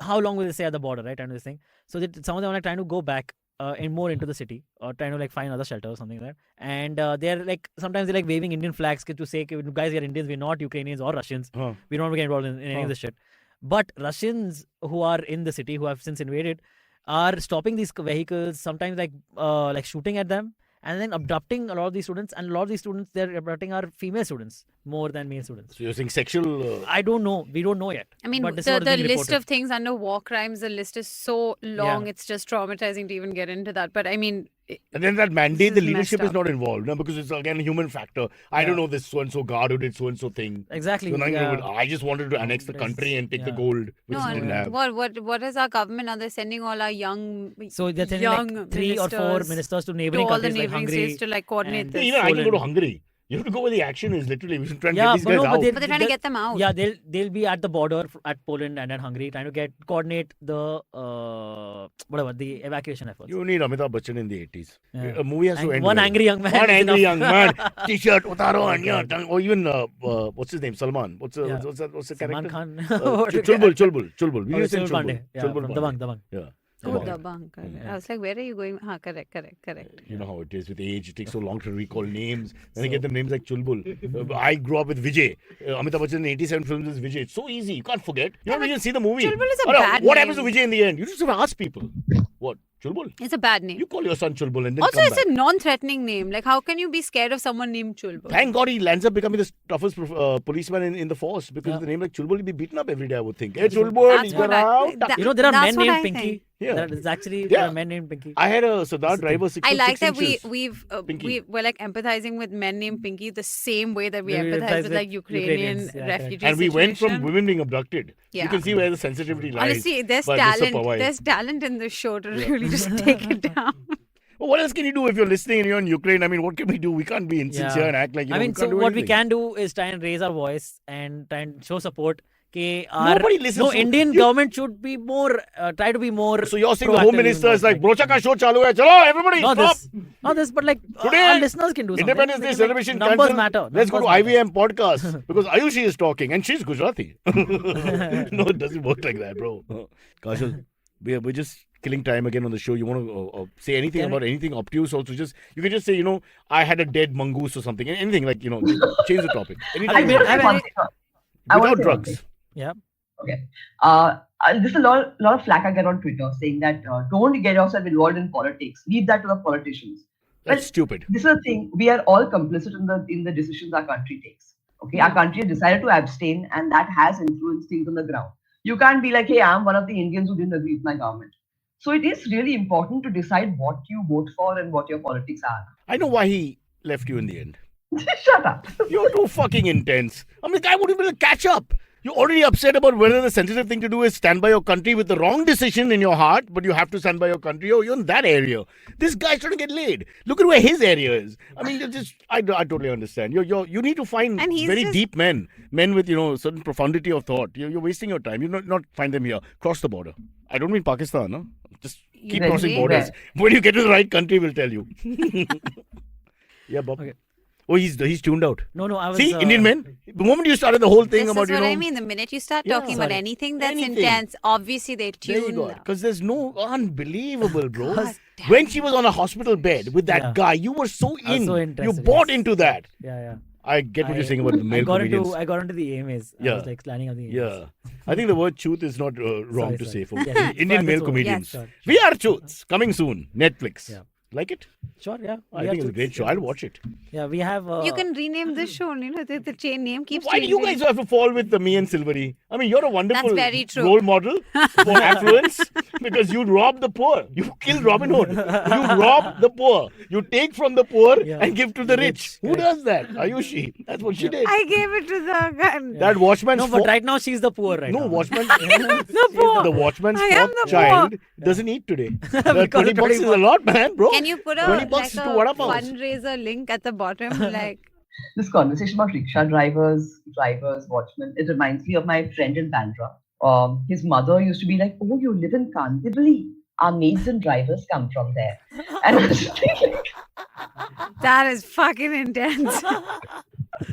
how long will they stay at the border, right? And this thing. So some of them are like trying to go back and more into the city or trying to like find another shelter or something like that. And they're like sometimes they're like waving Indian flags to say, guys, we are Indians, we're not Ukrainians or Russians. Huh. We don't want to get involved in any of this shit. But Russians who are in the city, who have since invaded, are stopping these vehicles, sometimes like shooting at them, and then abducting a lot of these students. And a lot of these students they're abducting are female students more than male students. So you're saying sexual... I don't know. We don't know yet. I mean, But this is what is the being list reported. of things under war crimes, the list is so long, Yeah. it's just traumatizing to even get into that. But I mean, And then that mandate, the This is leadership messed is not involved, no? Because it's again a human factor. I don't Yeah. know this so-and-so guard who did so-and-so thing. Exactly. So nothing to do with, Yeah. I just wanted to annex the There's- country and take the yeah. gold, which no, we didn't have. what is our government now? They're sending all our young So they're sending young like 3 or 4 ministers ministers to to neighboring all the countries like neighboring Hungary. states to like coordinate and- this. Even I can go to Poland. Hungary. You have to go where the action is, literally. We should try and Yeah, get these but guys no, out. but But they're trying to get them out. Yeah, they'll be at the border at Poland and at Hungary trying to coordinate the the evacuation efforts. You need Amitabh Bachchan in the 80s. Yeah. A movie has to end One well. angry young man. One is angry young enough. man. T-shirt, utaro, and Okay. yeah. Or even, what's his name? Salman. What's Yeah. the Salman character? Khan. Chulbul. We Oh, used to say Chulbul Pandey. Yeah, Chulbul from Pandey. Dabang. Yeah. Oh, Dabang. Dabang. Correct. I was like, where are you going? Correct. You know how it is with age. It takes so long to recall names. Then I get the names like Chulbul. I grew up with Vijay. Amitabh Bachchan in 87 films is Vijay. It's so easy. You can't forget. You don't even see the movie. Chulbul is a Oh, no, bad What happens to name. Vijay in the end? You just have to ask people. What? Chulbul? It's a bad name. You call your son Chulbul and then Also, come it's back. a non-threatening name. Like, how can you be scared of someone named Chulbul? Thank God he lands up becoming the toughest policeman in the force, because Yeah. with the name like Chulbul, he'd be beaten up every day, I would think. Hey, Chulbul, That's you're what I- out. that- You know, there are That's men what named I Pinky. think. Yeah. There are Yeah. men named Pinky. I had a Sardar driver 6 I foot like 6 that inches. we're like empathizing with men named Pinky the same way that we We empathize empathize with with like Ukrainian Ukrainians. Yeah, correct. refugee And we went from situation. women being abducted. You Yeah. can see where the sensitivity lies. Honestly, there's But Mr. talent. Pawai. There's talent in this show to really just take it down. Well, what else can you do if you're listening and you're in Ukraine? I mean, what can we do? We can't be insincere Yeah. and act like, you know, I mean, we can't so do what we anything. can do is try and raise our voice and try and show support. Our Nobody listens no to- Indian you- government should be more try to be more. So you're saying the proactive Home even Minister is more, like, Brocha ka show chalu hai. Chalo, everybody, not stop. this, but like Today, our listeners can do something. Independence They Day can, like, celebration numbers cancelled. matter. Let's go to Numbers matter. IVM podcast because Ayushi is talking and she's Gujarati. No, it doesn't work like that, bro. Kajol, we're just killing time again on the show. You want to say anything Can about anything obtuse? Also, you can just say, you know, I had a dead mongoose or something. Anything like, you know, change the topic. Anything I mean, want to I say one thing. I want without to say one thing. drugs. Yeah. Okay. There's a lot of flack I get on Twitter saying that don't get yourself involved in politics. Leave that to the politicians. That's Well, stupid. This is the thing. We are all complicit in the decisions our country takes. Okay, our country has decided to abstain, and that has influenced things on the ground. You can't be like, hey, I'm one of the Indians who didn't agree with my government. So it is really important to decide what you vote for and what your politics are. I know why he left you in the end. Shut up. You're too fucking intense. I mean, the guy wouldn't be able to catch up. You're already upset about whether the sensitive thing to do is stand by your country with the wrong decision in your heart, but you have to stand by your country. Oh, you're in that area. This guy's trying to get laid. Look at where his area is. I mean, I totally understand. You need to find And he's very just- deep men with, you know, certain profundity of thought. You're wasting your time. You not find them here. Cross the border. I don't mean Pakistan, no? Just keep Very crossing well. borders. When you get to the right country, we'll tell you. Yeah, Bob. Okay. Oh, he's tuned out. No, I was. See, Indian men. The moment you started the whole thing This about, is you what know, I mean. The minute you start Yeah. talking about Sorry. anything that's Anything. intense, obviously they there you tune go. out. Because there's no unbelievable, bro. God damn When it. she was on a hospital bed with that Yeah. guy, you were so I was in. so You interested, bought yes. into that. Yeah. I get what you're saying about the male comedians. I got into the AMAs. I Yeah. was like planning on the AMAs. Yeah. I think the word truth is not wrong Sorry, to sorry. say for Yeah, Indian but male that's all. comedians. Yeah, sure. We are truths. Coming soon. Netflix. Yeah. Like it? Sure, yeah. I We think have it's a great to- show. I'll watch it. Yeah, we have. You can rename this show. You know, the chain name keeps Why do changing. you guys have to fall with me and Silverie? I mean, you're a wonderful That's very true. role model for affluence because you rob the poor. You kill Robin Hood. You rob the poor. You take from the poor Yeah. and give to the rich. Rich, Who correct. does that? Ayushi. That's what she did. I gave it to the gun. That watchman's No, but right now she's the poor right no, now. watchman. The poor. The watchman's I am fourth the child doesn't eat today. Because 20 of bucks is a lot, man, bro. Can you put a 20 bucks like to a vada pav. fundraiser link at the bottom? Like, This conversation about rickshaw drivers, watchmen, it reminds me of my friend in Bandra. His mother used to be like, oh, you live in Kandivali. Our maids and drivers come from there. And I was just thinking, that is fucking intense.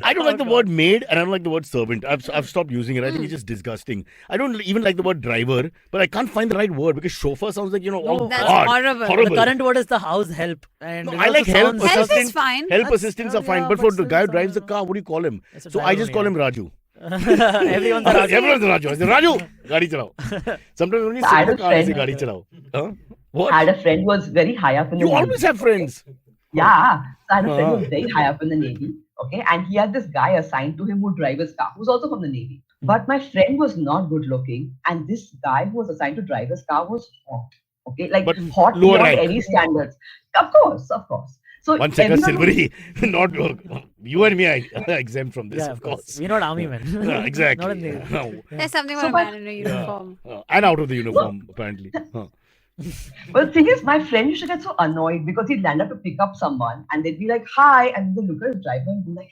I don't like the word maid and I don't like the word servant. I've stopped using it. I think it's just disgusting. I don't even like the word driver, but I can't find the right word because chauffeur sounds like, oh That's God, horrible. The current word is the house help. And No, it I like also help sounds- Help assistant. is fine. Help That's- assistants are yeah, fine, but but for the still guy who drives the some- car, what do you call him? It's a So I driver, just call him yeah. Raju. Everyone's a Raju. Everyone's a Raju. I say, Raju, gaadi chalao. Sometimes when you I sit in had the a car, I say, friend- gaadi chalao. Huh? I What? had a friend who was very high up in the You Navy. always have friends. Yeah. So I had a friend who Ah. was very high up in the Navy. Okay. And he had this guy assigned to him who drive his car, who's also from the Navy. But my friend was not good looking. And this guy who was assigned to drive his car was hot. Okay. Like But hot lower beyond rank. any standards. Of course. Of course. So One second, everyone was- Silverie. Not you and me are exempt from this, Yeah, of course. We're not army men. Yeah, exactly. Not in the No. There's something So about a my- man in a uniform. And out of the uniform, apparently. Huh. But the thing is, my friend used to get so annoyed because he'd land up to pick up someone and they'd be like, hi. And they'd look at his driver and be like,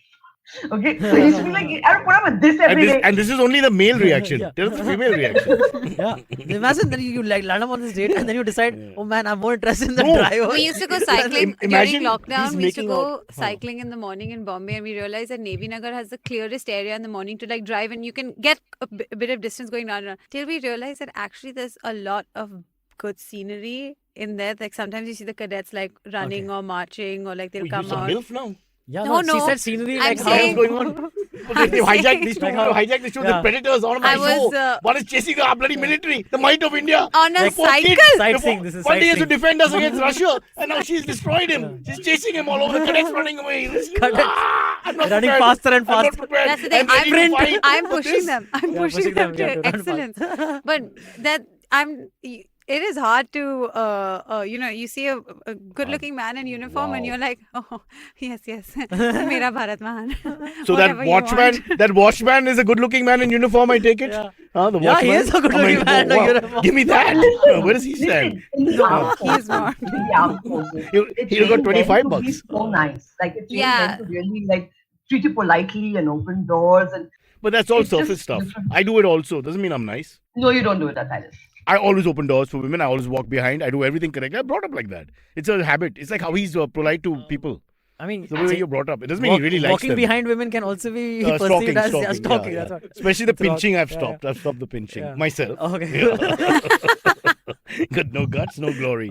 okay. So he used to be like, I don't put up with this every day. And this is only the male reaction. Yeah. There's the female reaction. Yeah. Imagine that you like land up on this date and then you decide, oh man, I'm more interested in the No. driver. We used to go cycling Imagine during lockdown. he's We used to making go out- cycling in the morning in Bombay, and we realized that Navy Nagar has the clearest area in the morning to like drive, and you can get a bit of distance going down and around. Till we realized that actually there's a lot of good scenery in there. Like sometimes you see the cadets like running or marching, or like they'll Oh, come you're some out. MILF now. Yeah, No, She no. said scenery I'm like What the hell's saying- going on? They've hijacked these two. Like how- Hijacked these two. Yeah. The predators on my I was, show. One is chasing our bloody military, the might of India. On a The poor kid, cycle? Sightseeing, this is One day he has to sightseeing. defend us against Russia, and now she's destroyed him. She's chasing him all over. The cadets running away. I'm not Running prepared. faster and I'm not faster. prepared. That's the thing. I'm ready to fight I'm for pushing this. them. I'm Yeah, pushing them yeah, to to run fast. excellence. But that it is hard to you see a good-looking man in uniform Wow. and you're like, oh yes, Mera Bharat Mahan. So Whatever you watchman is a good-looking man in uniform. I take it. Yeah. The Yeah, he watchman? is a good-looking man in wow. uniform. Give me that. Listen, Where does he stand? In the armed he is forces, not. in the armed forces, He'll it's got really 25 meant to be bucks. so nice. Like it's really Yeah. meant to really like treat you politely and open doors and But that's all It's just surface stuff. different. I do it also. Doesn't mean I'm nice. no, you don't do it at Cyrus. I always open doors for women. I always walk behind. I do everything correctly. I'm brought up like that. It's a habit. It's like how he's polite to people. I mean, It's the way you're brought up. It doesn't mean he really likes walking them. behind women can also be Stalking, perceived as stalking, stalking. yeah, That's yeah. what. Especially the It's wrong. pinching. I've Yeah, stopped. I've stopped the pinching Yeah. myself. Okay. Good, no guts, no glory.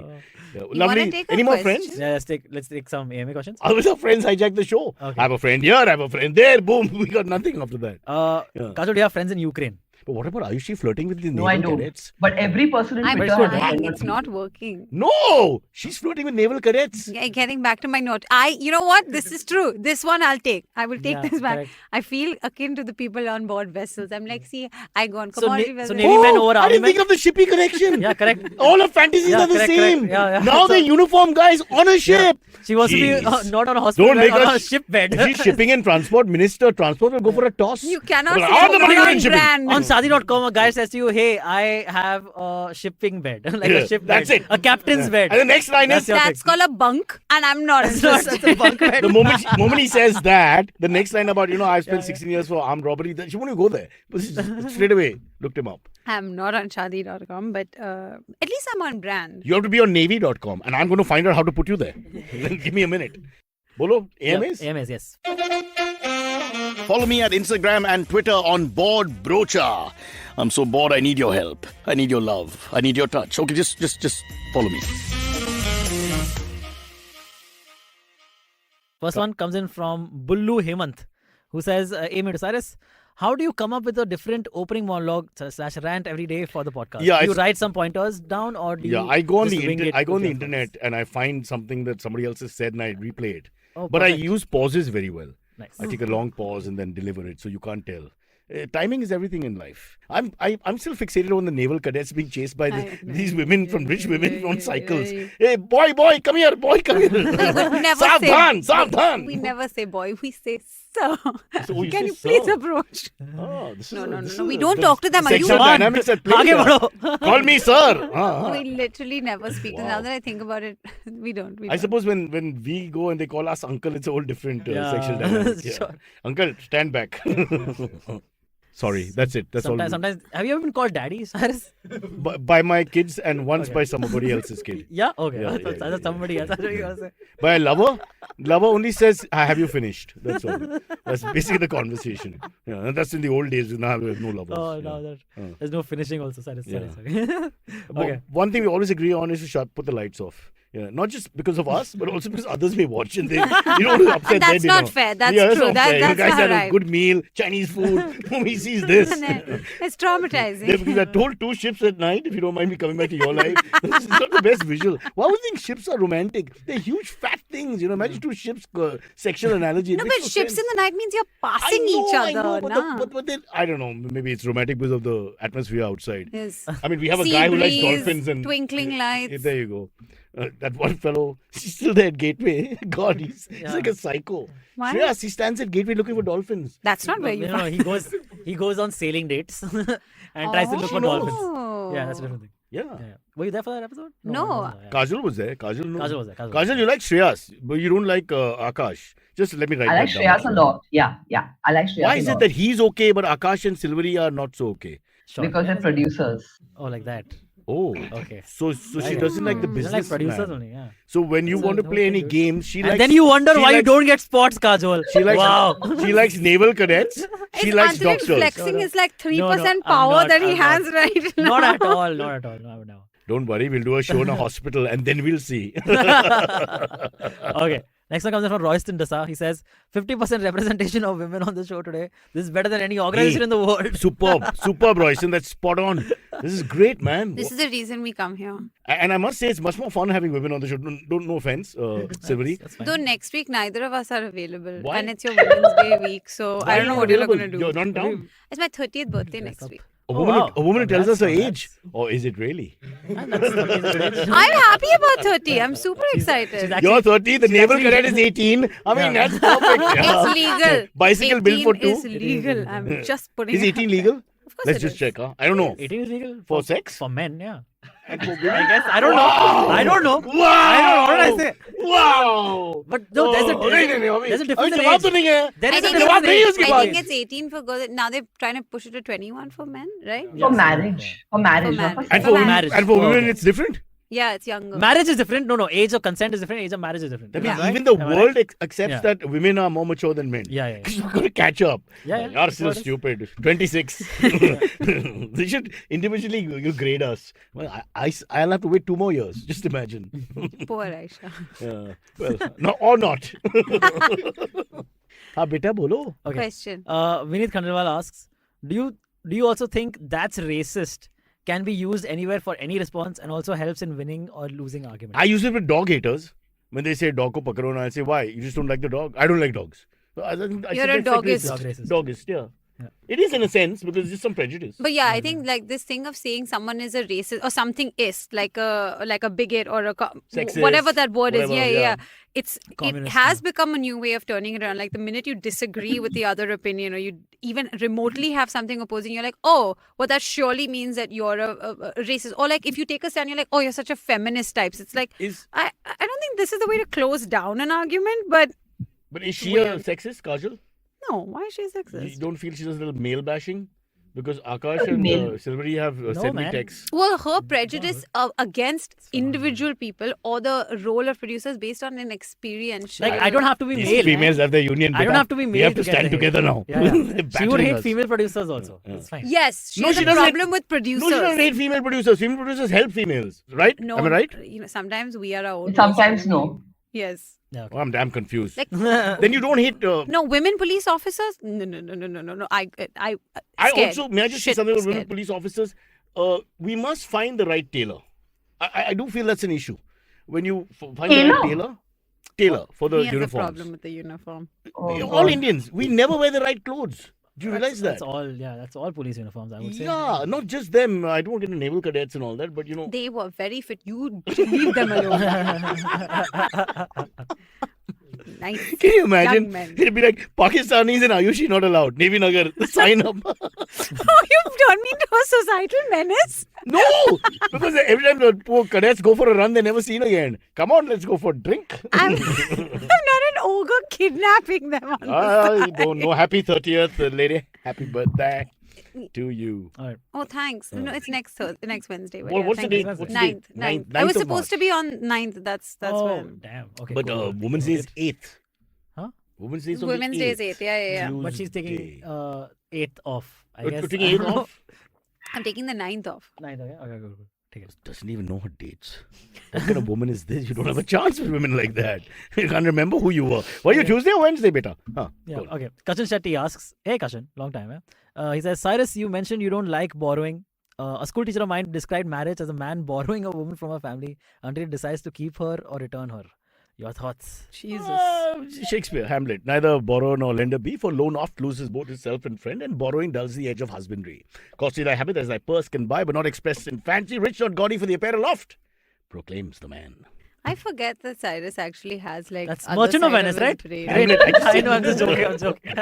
Yeah. You wanna Lovely. take a Any more question? friends? Yeah, let's take some AMA questions. Always our friends hijack the show. Okay. I have a friend here. I have a friend there. Boom. We got nothing after that. Yeah. Kajol, do you have friends in Ukraine? But what about Ayushi flirting with the No, I naval don't. cadets? But every person in I'm Twitter good. has a trying. friend It's with not working. No, she's flirting with naval cadets. Yeah, getting back to my note. You know what? This is true. This one I'll take. I will take Yeah, this back. correct. I feel akin to the people on board vessels. I'm like, see, I go on So commodity so vessels. Navy men over I army didn't men? think of the shippy connection. Yeah, correct. All our fantasies Yeah, are the correct, same. correct. Yeah, yeah. Now the uniform guys on a ship. She wants to be Jeez. not on a hospital Don't bed, make on her a ship bed. She's shipping and transport minister. Transport will go for a toss. You cannot Well, say all the money you're goes in on shipping. brand. On Shadi.com, a guy says to you, hey, I have a shipping bed. Like Yeah, a ship that's bed. it. A captain's bed. And the next line That's is your That's thing. called a bunk, and I'm not That's interested. a bunk bed. the moment he says that, the next line about I've spent 16 years for armed robbery. She won't even go there. But she straight away looked him up. I'm not on Shadi.com, but at least I'm on brand. You have to be on Navy.com, and I'm going to find out how to put you there. Give me a minute. Bolo, AMAs? Yeah, AMAs, yes. Follow me at Instagram and Twitter on Bored Brocha. I'm so bored. I need your help. I need your love. I need your touch. Okay, just follow me. First one comes in from Bullu Hemant, who says, AMA to Cyrus, how do you come up with a different opening monologue / rant every day for the podcast? Yeah, do you it's- write some pointers down or do you I go on just the wing it I go on with the your internet thoughts? and I find something that somebody else has said and I replay it. Oh, But I perfect. use pauses very well. Nice. I take a long pause and then deliver it, so you can't tell. Timing is everything in life. I'm still fixated on the naval cadets being chased by these women from rich women on cycles. Hey, boy, come here, boy, come here. We would never Savdhan, say. Savdhan. We never say boy. We say sir. So you Can say you please sir? approach? Oh, this No, is no, this no. is We a- don't the talk to them. sexual Ayush. dynamics at play. Aage here. badho. Call me sir. We literally never speak to them. Now that I think about it, we don't. I suppose when we go and they call us uncle, it's a whole different Yeah, sexual dynamic. Yeah. sure. Uncle, stand back. Sorry, that's it. That's Sometimes, have you ever been called daddy, Cyrus? by my kids and once by somebody else's kid. Yeah. Okay. Yeah, That's somebody else. That's what you were saying. By a lover only says, "Have you finished?" That's all. That's basically the conversation. Yeah, and that's in the old days. Now we have no lovers. Oh, yeah. no, there's no finishing also, Cyrus. Yeah. Sorry. Okay. One thing we always agree on is to put the lights off. Yeah, not just because of us, but also because others may watch and they you don't want to upset That's their not dinner. fair. That's yeah, true. Not fair. That's guys not had right. a good meal, Chinese food. Whom he sees this. It's traumatizing. We are told 2 ships at night, if you don't mind me coming back to your life. This is not the best visual. Why would you think ships are romantic? They're huge fat things. Imagine 2 ships, sexual analogy. No, but ships in the night means you're passing each I other. know, nah. but then, I don't know, maybe it's romantic because of the atmosphere outside. Yes. I mean, we have a Sea guy who likes breeze, dolphins and twinkling lights. There you go. That one fellow, he's still there at Gateway. God, he's like a psycho. Why? Yes, he stands at Gateway looking for dolphins. That's not where you No, he goes on sailing dates and tries to look for dolphins. Oh. Yeah, that's a different thing. Yeah. Yeah. Were you there for that episode? No. I wasn't there, yeah. Kajol was there. Kajol, no. Kajol was there. Kajol, you like Shreyas, but you don't like Aakash. Just let me write I like that down. Shreyas a lot. Yeah. I like Shreyas Why a is lot. it that he's okay, but Aakash and Silverie are not so okay? Sure. Because they're producers. Oh, like that. Oh, Okay. so she doesn't like the You don't business. like producers only, yeah. So when you That's want to all- play okay, any good. games, she likes. And then you wonder she why you likes- don't get spots, Kajol. She likes. Wow. She likes naval cadets. She Is likes Antariksh doctors. flexing his like 3% No, I'm power not, that he I'm has not. right now. Not at all. Not at all. No. Don't worry, we'll do a show in a hospital and then we'll see. Okay. Next one comes in from Royston Dasa. He says 50% representation of women on the show today. This is better than any organization in the world. Superb, Royston. That's spot on. This is great, man. This is the reason we come here. And I must say, it's much more fun having women on the show. Don't no offense, Silverie. That's fine. Though next week neither of us are available. Why? And it's your Women's Day week. So Why I don't know are what you you're going to available? do. You're not in town. It's my 30th birthday next week. A Oh, woman, wow. a woman who tells us her Congrats, age. Or is it really? And that's amazing. I'm happy about 30. I'm super excited. actually- You're 30, the naval actually- cadet is 18. I mean, Yeah. that's perfect. It's legal. Bicycle bill for 2. Is legal. I'm just putting Is it 18 out legal? there. Of course Let's it just is. check, huh? I don't know. 18 is legal For sex? For men, yeah. And for I women? guess I don't know. I don't know. Wow! I don't know. What did I say? Wow! But no, there's a नहीं, difference in जवाब age. तो नहीं है. There I is a think, जवाब difference in नहीं है age. उसके I pass. think it's 18 for girls. Now they're trying to push it to 21 for men, right? Yeah. For Yes, marriage. For marriage. For not marriage. And For for women, marriage. and for Oh, women, okay. it's different. Yeah, it's younger. Marriage is different. No, age of consent is different. Age of marriage is different. That means Right? even the Am I world right? accepts Yeah. that women are more mature than men. Yeah. You're going to catch up. Yeah. You're still What is- stupid. 26. They should individually you grade us. Well, I'll have to wait 2 more years. Just imagine. Poor Aisha. Yeah. Well, no, or not. हाँ बेटा बोलो. Okay. Question. Vineet Khandelwal asks, do you also think that's racist? Can be used anywhere for any response and also helps in winning or losing arguments. I use it with dog haters. When they say dog ko pakro na, I say why? You just don't like the dog? I don't like dogs. So I think You're a that's like dogist. Dog racist. Dogist, yeah. Yeah. It is in a sense because it's just some prejudice. But yeah, I think like this thing of saying someone is a racist or something is like a bigot or a Sexist, whatever that word is. whatever, Yeah. yeah. It Communist, has yeah. become a new way of turning it around. Like the minute you disagree with the other opinion or you even remotely have something opposing, you're like, oh, well, that surely means that you're a racist. Or like if you take a stand, you're like, oh, you're such a feminist types. It's like I don't think this is the way to close down an argument, but But is she a Weird. sexist, Kajol? no, why is she You sexist? don't feel she does a little male bashing? Because Aakash and Male. Silverie have sent me man. texts. Well, her prejudice against individual people or the role of producers based on an experiential. Like, I don't have to be These male. females have their union. I don't beta. have to be We male have to to stand get the hate. together now. Yeah. They're She would battering hate us. female producers also. Yeah. That's fine. Yes, she No, has she a doesn't problem with producers. No, she doesn't hate female producers. Female producers help females, right? No, Am I right? Sometimes we are our own. Sometimes worst no. enemy. Yes. Yeah, Oh, I'm damn confused. Like Then you don't hate. no, women police officers. No. I scared. Also, may I just say Shit, something about women scared. police officers? We must find the right tailor. I do feel that's an issue. When you find the right tailor for the He has a uniforms. problem with the uniform. Oh, All God. Indians, we never wear the right clothes. Do you realize that? That's all. Yeah, that's all police uniforms. I would say. Yeah, not just them. I don't get into naval cadets and all that, but you know. They were very fit. You should leave them alone. Nice. Can you imagine? Young men. It'd be like Pakistanis and Ayushi not allowed. Navy Nagar, sign up. Oh, you've turned me into a societal menace. No, because every time the poor cadets go for a run, they're never seen again. Come on, let's go for a drink. I'm not an ogre kidnapping them. On the I side. don't know. Happy 30th, lady. Happy birthday. to you. All right. Oh, thanks. No, it's next Wednesday. But Well, yeah, what's the thank you. date? What's the Ninth, date? ninth. I Ninth was of supposed March. to be on 9th. That's Oh, when. damn. Okay. But cool. Women's Day is 8th. Huh? Women's Day is on the Women's Day is 8th. Yeah. But she's taking Tuesday. 8th off. I You're guess. taking I 8th don't know. off? I'm taking the 9th off. 9th, okay. Okay, good. Take it. Doesn't even know her dates. What kind of woman is this? You don't have a chance with women like that. You can't remember who you were. Were you Tuesday or Wednesday, beta? Huh, Yeah, cool. okay. Kachan Shetty asks, hey Kachan, long time. He says, Cyrus, you mentioned you don't like borrowing. A school teacher of mine described marriage as a man borrowing a woman from her family until he decides to keep her or return her. Your thoughts? Jesus. Shakespeare, Hamlet. Neither borrower nor lender be, for loan oft loses both his self and friend, and borrowing dulls the edge of husbandry. Costly thy habit as thy purse can buy, but not expressed in fancy. Rich not gaudy for the apparel oft, proclaims the man. I forget that Cyrus actually has like. That's other Merchant of side Venice, his right? brain. Hamlet, I just I know, I'm just joking.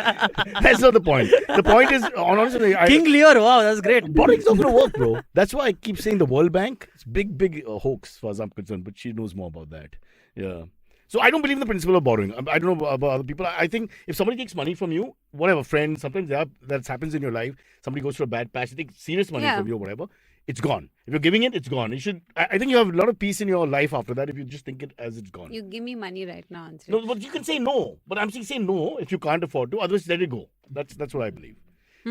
That's not the point. The point is, honestly, King Lear, wow, that's great. borrowing's not going to work, bro. That's why I keep saying the World Bank. It's big hoax, as far as I'm concerned, but she knows more about that. Yeah. So I don't believe in the principle of borrowing. I don't know about other people. I think if somebody takes money from you, whatever, friends, sometimes that happens in your life. Somebody goes through a bad patch, they take serious money Yeah. from you or whatever. It's gone. If you're giving it, it's gone. You should. I think you have a lot of peace in your life after that if you just think it as it's gone. You give me money right now, Antariksh. No, but you can say no. But I'm saying say no if you can't afford to. Otherwise, let it go. That's what I believe.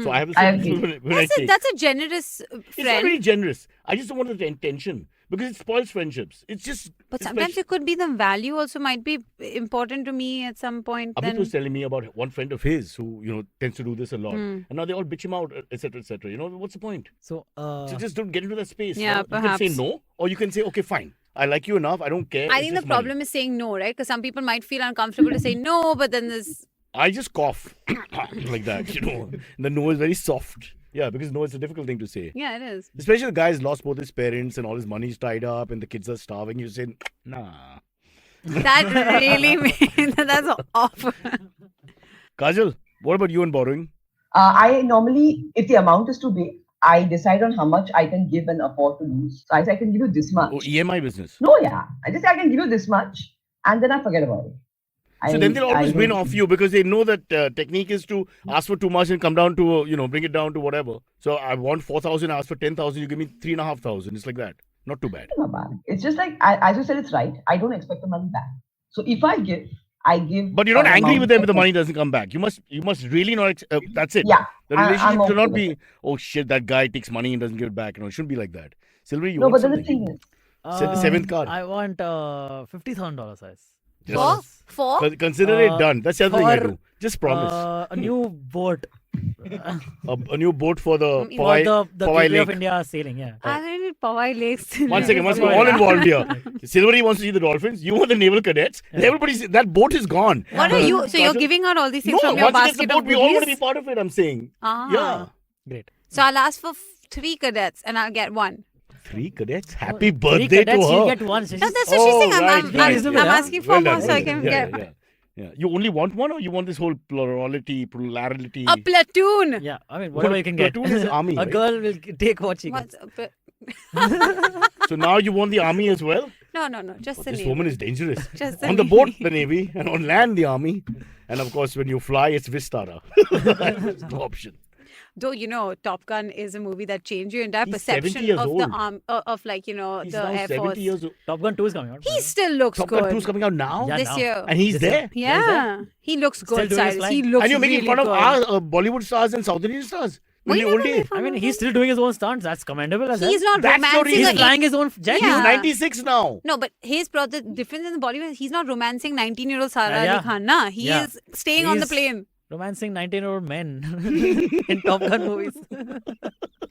So I have the I same agree. principle when I take. That's a generous It's not friend. really generous. I just don't want the intention because it spoils friendships. It's just. But sometimes it could be the value also might be important to me at some point. Abid Then was telling me about one friend of his who tends to do this a lot, and now they all bitch him out, etc., etc. What's the point? So, So just don't get into that space. Yeah, You can perhaps. say no, or you can say okay, fine. I like you enough. I don't care. I it's think the just money. problem is saying no, right? Because some people might feel uncomfortable to say no, but then there's I just cough like that. And the no is very soft. Yeah, because no is a difficult thing to say. yeah, it is. Especially the guy's lost both his parents and all his money's tied up, and the kids are starving. You say nah. That really means that's awful. Kajol, what about you and borrowing? I normally, if the amount is too big, I decide on how much I can give and afford to lose. So I say I can give you this much. Oh, EMI business. No, yeah. I just say I can give you this much, and then I forget about it. So then they'll always win off you because they know that technique is to ask for too much and come down to, bring it down to whatever. So I want 4,000, ask for 10,000, you give me 3,500. It's like that. Not too bad. Not bad. It's just like, as you said, it's right. I don't expect the money back. So if I give, I give. But you're not an angry amount with them if the of- money doesn't come back. You must really not. That's it. Yeah. The I'm relationship should okay not with be, it. oh shit, that guy takes money and doesn't give it back. It shouldn't be like that. Silverie, you No, want but then the something? thing is, Said the seventh card. I want $50,000 size. Just For consider it done. That's the other thing I for, do. Just promise. A new boat. A new boat for the For For Powai, the Powai Gateway of Lake. India sailing, yeah. I don't need Powai Lakes. One second, we're all involved here. Silverie wants to see the dolphins. You want the naval cadets. Everybody's that boat is gone. What are you? So you're Kajol- giving out all these things No, from your once it gets the basket boat, of we all want to be goodies? part of it. I'm saying. Ah. Yeah. Great. So I'll ask for 3 cadets and I'll get 1. 3 cadets. Happy Three birthday cadets, to you her. get one. No, that's what she's saying. I'm right. asking for Well more done, so well I can done. get Yeah. You only want one, or you want this whole plurality? a platoon. Yeah, I mean, whatever But you can get. platoon is army, A right? girl will take what she What's gets. So now you want the army as well? No, just the This name. woman is dangerous. Just the On the Navy. boat, the navy, and on land, the army, and of course, when you fly, it's Vistara. That's the option. Though Top Gun is a movie that changed your entire He's 70 perception years of old. the of He's the now Air 70 Force. years old. Top Gun 2 is coming out. He still looks Top good. Gun 2 is coming out now, Yeah, this now. year. and he's This there. Yeah, he looks Still good, doing his Cyrus. line. He looks And you're making really fun of good. our Bollywood stars and South Indian stars. In Why the not old make days. fun I mean, of he's him? still doing his own stunts. That's commendable as He's hell. not That's your romancing. reason. He's flying his own jet. Yeah. He's 96 now. No, but the difference in the Bollywood is he's not romancing 19-year-old Sara Yeah. Ali Khan. Nah, he Yeah. is staying on the He's- plane. Romancing 19-year-old men in Top Gun movies.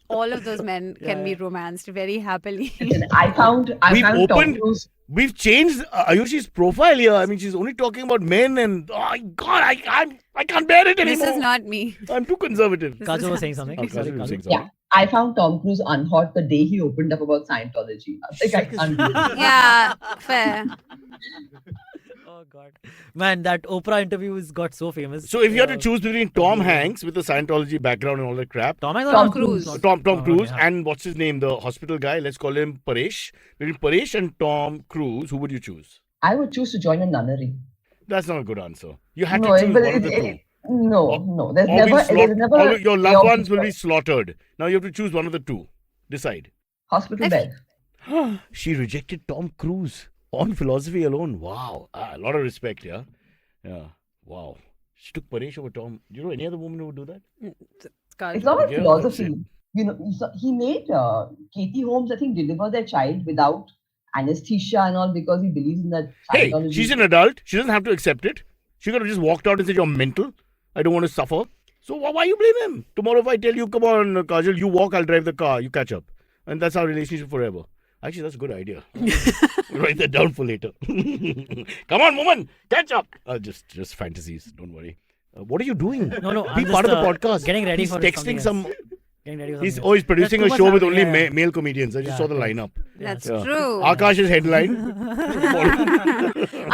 All of those men can be Yeah. romanced very happily. I found We've Tom opened- Cruise. We've changed Ayushi's profile here. I mean, she's only talking about men, and oh God, I can't bear it This anymore. is not me. I'm too conservative. This Kajol is was saying something. Oh, Sorry, Kajol was saying Kajol. something. Yeah, I found Tom Cruise unhot the day he opened up about Scientology. I think I can't do it. Yeah, fair. Oh God, man, that Oprah interview has got so famous. So if you had to choose between Tom Hanks with the Scientology background and all that crap, Tom Hanks or Tom not? Cruise. Not- Tom Oh, Cruise, okay, and what's his name, the hospital guy, let's call him Paresh. Between Paresh and Tom Cruise, who would you choose? I would choose to join a nunnery. That's not a good answer. You had No, to choose but one of the two. No. There's All never, being there's never all your day loved of ones will be choice. slaughtered. Now you have to choose one of the two. Decide. Hospital bed. She rejected Tom Cruise on philosophy alone. Wow. A lot of respect, yeah? Yeah. Wow. She took Paresh over Tom. Do you know any other woman who would do that? It's not about Yeah, that's philosophy. it. He made Katie Holmes, I think, deliver their child without anesthesia and all because he believes in that Hey, Scientology. she's an adult. She doesn't have to accept it. She could have just walked out and said, "You're mental. I don't want to suffer." So why you blame him? Tomorrow if I tell you, "Come on, Kajol, you walk, I'll drive the car, you catch up." And that's our relationship forever. Actually, that's a good idea. Write that down for later. Come on, woman, catch up. Just fantasies. Don't worry. What are you doing? No, Be I'm part of just, the podcast. getting ready He's for texting something some. else. Getting ready for He's something else. producing a There's too show much with only happening, yeah. male comedians. I just Yeah, saw the correct. lineup. That's Yeah. true. Akash's headline.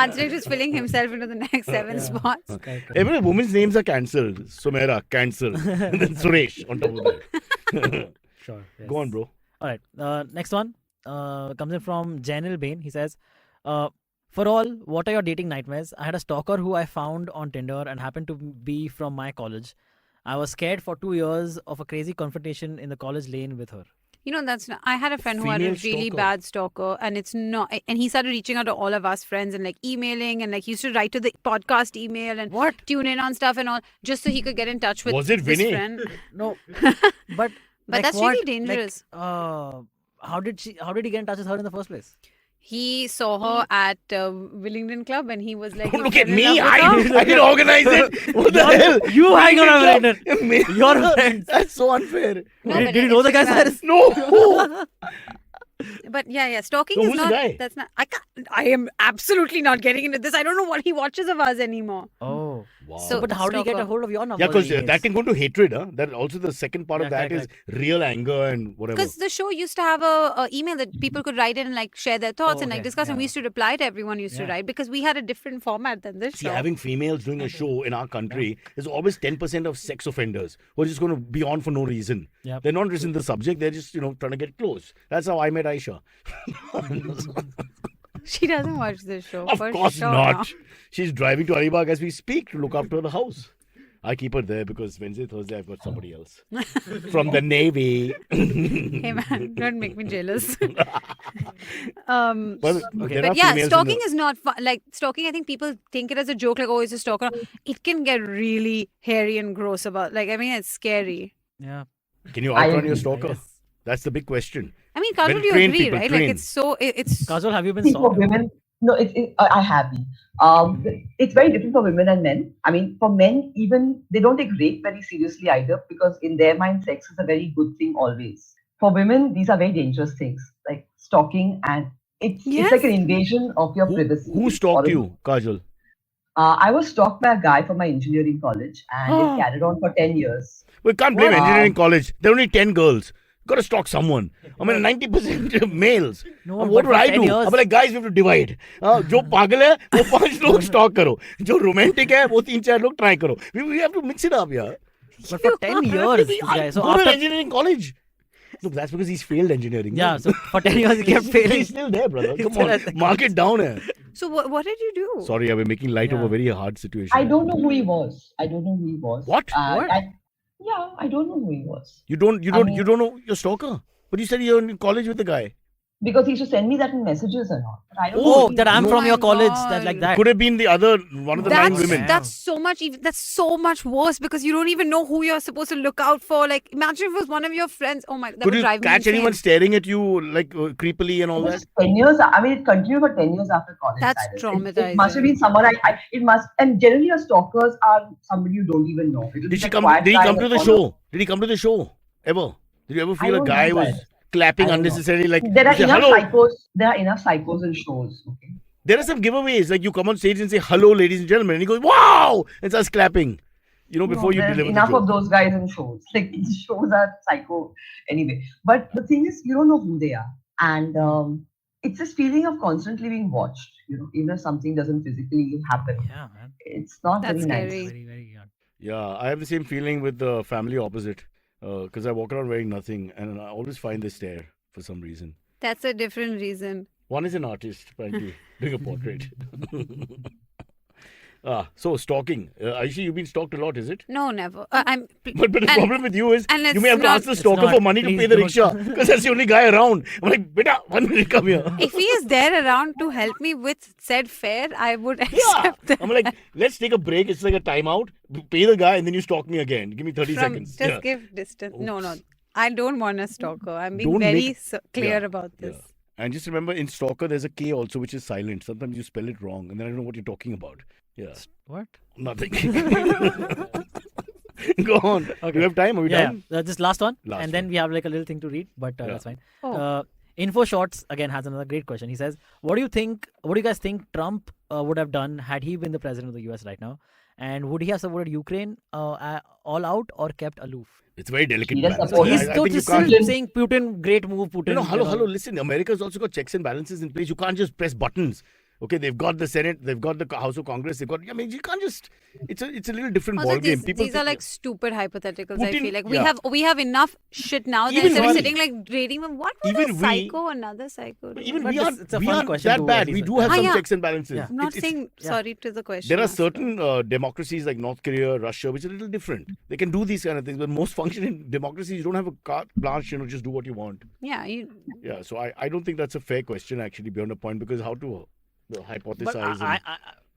Antariksh is filling himself into the next 7 spots. Correct. Every women's names are cancelled. Sumera, cancelled. And then Suresh on top of that. Sure. Yes. Go on, bro. All right. Next one comes in from Janil Bain. He says, for all, what are your dating nightmares? I had a stalker who I found on Tinder and happened to be from my college. I was scared for 2 years of a crazy confrontation in the college lane with her. You know, that's not, I had a friend who had a Female really stalker. bad stalker, and it's not, and he started reaching out to all of us friends and like emailing, and like he used to write to the podcast email and tune in on stuff and all, just so he could get in touch with Was it this Vinny? friend. No, but But that's really dangerous. How did he get in touch with her in the first place? He saw her at Willingdon Club, and he was like, Don't he look fell at in me. love with her. I didn't organize it. What the hell? You hang on a Willingdon minute. Club. You're friends. That's so unfair. No, Did but you know the guy, Instagram- Cyrus? No. But yeah, stalking So is who's the not. guy? That's not. I am absolutely not getting into this. I don't know what he watches of us anymore. Oh. Wow. So- But how did he get a Stalker. hold of your number? Yeah, because and that emails? can go into hatred. Huh? That also the second part of Yeah, that is correct, real anger and whatever. Because the show used to have a email that people could write in and like share their thoughts and like okay, discuss, and we yeah. used to reply to everyone who used to Yeah. write because we had a different format than this See, show. having females doing a show in our country, there's always 10% of sex offenders who are just going to be on for no reason. Yep. They're not interested in the subject. They're just, trying to get close. That's how I met Aisha. She doesn't watch this show. Of for course sure not. now. She's driving to Alibag as we speak to look after the house. I keep her there because Wednesday, Thursday, I've got somebody else from the Navy. Hey man, don't make me jealous. Well, there are But yeah, females in stalking the- is not fun. Like stalking, I think people think it as a joke, like, oh, it's a stalker. It can get really hairy and gross about. Like, I mean, it's scary. Yeah. Can you I outrun agree. your stalker? Yes. That's the big question. I mean, When Kajol, you train agree, people, right? train. Like, it's so. It's. Kajol, have you been See, for stalked? women, no, I have been. It's very different for women and men. I mean, for men, even they don't take rape very seriously either because in their mind, sex is a very good thing always. For women, these are very dangerous things like stalking, and it's like an invasion of your privacy. Who It's stalked horrible. you, Kajol? I was stalked by a guy from my engineering college, and it carried on for 10 years. We can't blame What? engineering college. There are only 10 girls. Got to stalk someone. I mean, 90% males. No, what but would for I 10 do? years- I'm like, guys, we have to divide. जो पागल है, वो 5 लोग stalk करो. जो romantic है, वो 3-4 लोग try करो. We have to mix it up, yeah. But for 10 years, this guy. So Go to after, engineering college. No, that's because he's failed engineering. yeah, so for 10 years he kept failing. He's still there, brother. Come still on. at the Mark it down. Hai. So what did you do? Sorry, I've been making light of Yeah. a very hard situation. I don't know who he was. I don't know who he was. What? What? I don't know who he was. You don't mean- know your stalker. But you said you're in college with the guy. Because he used to send me that in messages and all. But I don't know Oh, who he that I'm was. from my your college. God. That like that. Could have been one of the 9 women. That's so much. That's so much worse because you don't even know who you're supposed to look out for. Like, imagine if it was one of your friends. Oh my, that Could would you drive me catch insane. anyone staring at you like creepily and all It that? was 10 years. I mean, it continued for 10 years after college. That's Cyrus. It must have traumatizing. been someone it must. And generally, your stalkers are somebody you don't even know. It'll be Did he that come? quiet Did he guy come in to the the corner. show? Did he come to the show ever? Did you ever I feel a don't guy know was that. clapping I don't know. unnecessarily? Like There are say, enough hello. psychos. There are enough psychos in shows. Okay. There are some giveaways. Like you come on stage and say hello, ladies and gentlemen, and he goes wow and starts clapping. Before you there's deliver enough the joke. of those guys in shows. Like these shows are psycho anyway. But the thing is, you don't know who they are, and it's this feeling of constantly being watched. Even if something doesn't physically happen, Yeah, man. it's not That's very nice. scary. Very, very odd. Yeah, I have the same feeling with the family opposite. Because I walk around wearing nothing, and I always find they stare for some reason. That's a different reason. One is an artist, apparently, doing a portrait. So stalking. Ayushi, you've been stalked a lot, is it? No, never. But the problem with you is and you may have to it's ask the It's stalker not. for money to Please pay the don't. rickshaw because that's the only guy around. I'm like, beta, 1 minute, come here. if he is there around to help me with said fare, I would Yeah. accept that. I'm like, let's take a break. It's like a timeout. Pay the guy and then you stalk me again. Give me 30 From seconds. just Yeah. give distance. No. I don't want a stalker. I'm being Don't very make- clear yeah, about this. Yeah. And just remember, in stalker, there's a K also, which is silent. Sometimes you spell it wrong, and then I don't know what you're talking about. Yeah, What? nothing. Go on. Okay. You have time? Are we Yeah, done? this last one, Last and then one. we have like a little thing to read, but Yeah. that's fine. Oh. Info Shorts again has another great question. He says, "What do you think? What do you guys think Trump would have done had he been the president of the U.S. right now? And would he have supported Ukraine all out or kept aloof?" It's very delicate. He does balance. support- He's I still think you can't. Putin- saying Putin, great move, Putin. No, hello, you know. hello. Listen, America's also got checks and balances in place. You can't just press buttons. Okay, they've got the Senate, they've got the House of Congress, they've got. I mean, you can't just. It's a little different Also, ball game. these People are think- like stupid hypotheticals. I Putin- feel like yeah. we have enough shit now that Even instead of we- sitting like grading them. What would even a we- psycho, another psycho? Do? Even But we this- aren't, it's a we fun aren't question that to bad. at We least do have Ah, some yeah. checks and balances. Yeah. I'm not It's- saying yeah. sorry to the question. There are asked. certain democracies like North Korea, Russia, which are a little different. They can do these kind of things, but most functioning democracies, you don't have a carte blanche, just do what you want. Yeah, Yeah, so I don't think that's a fair question actually beyond a point because how to hypothesize But and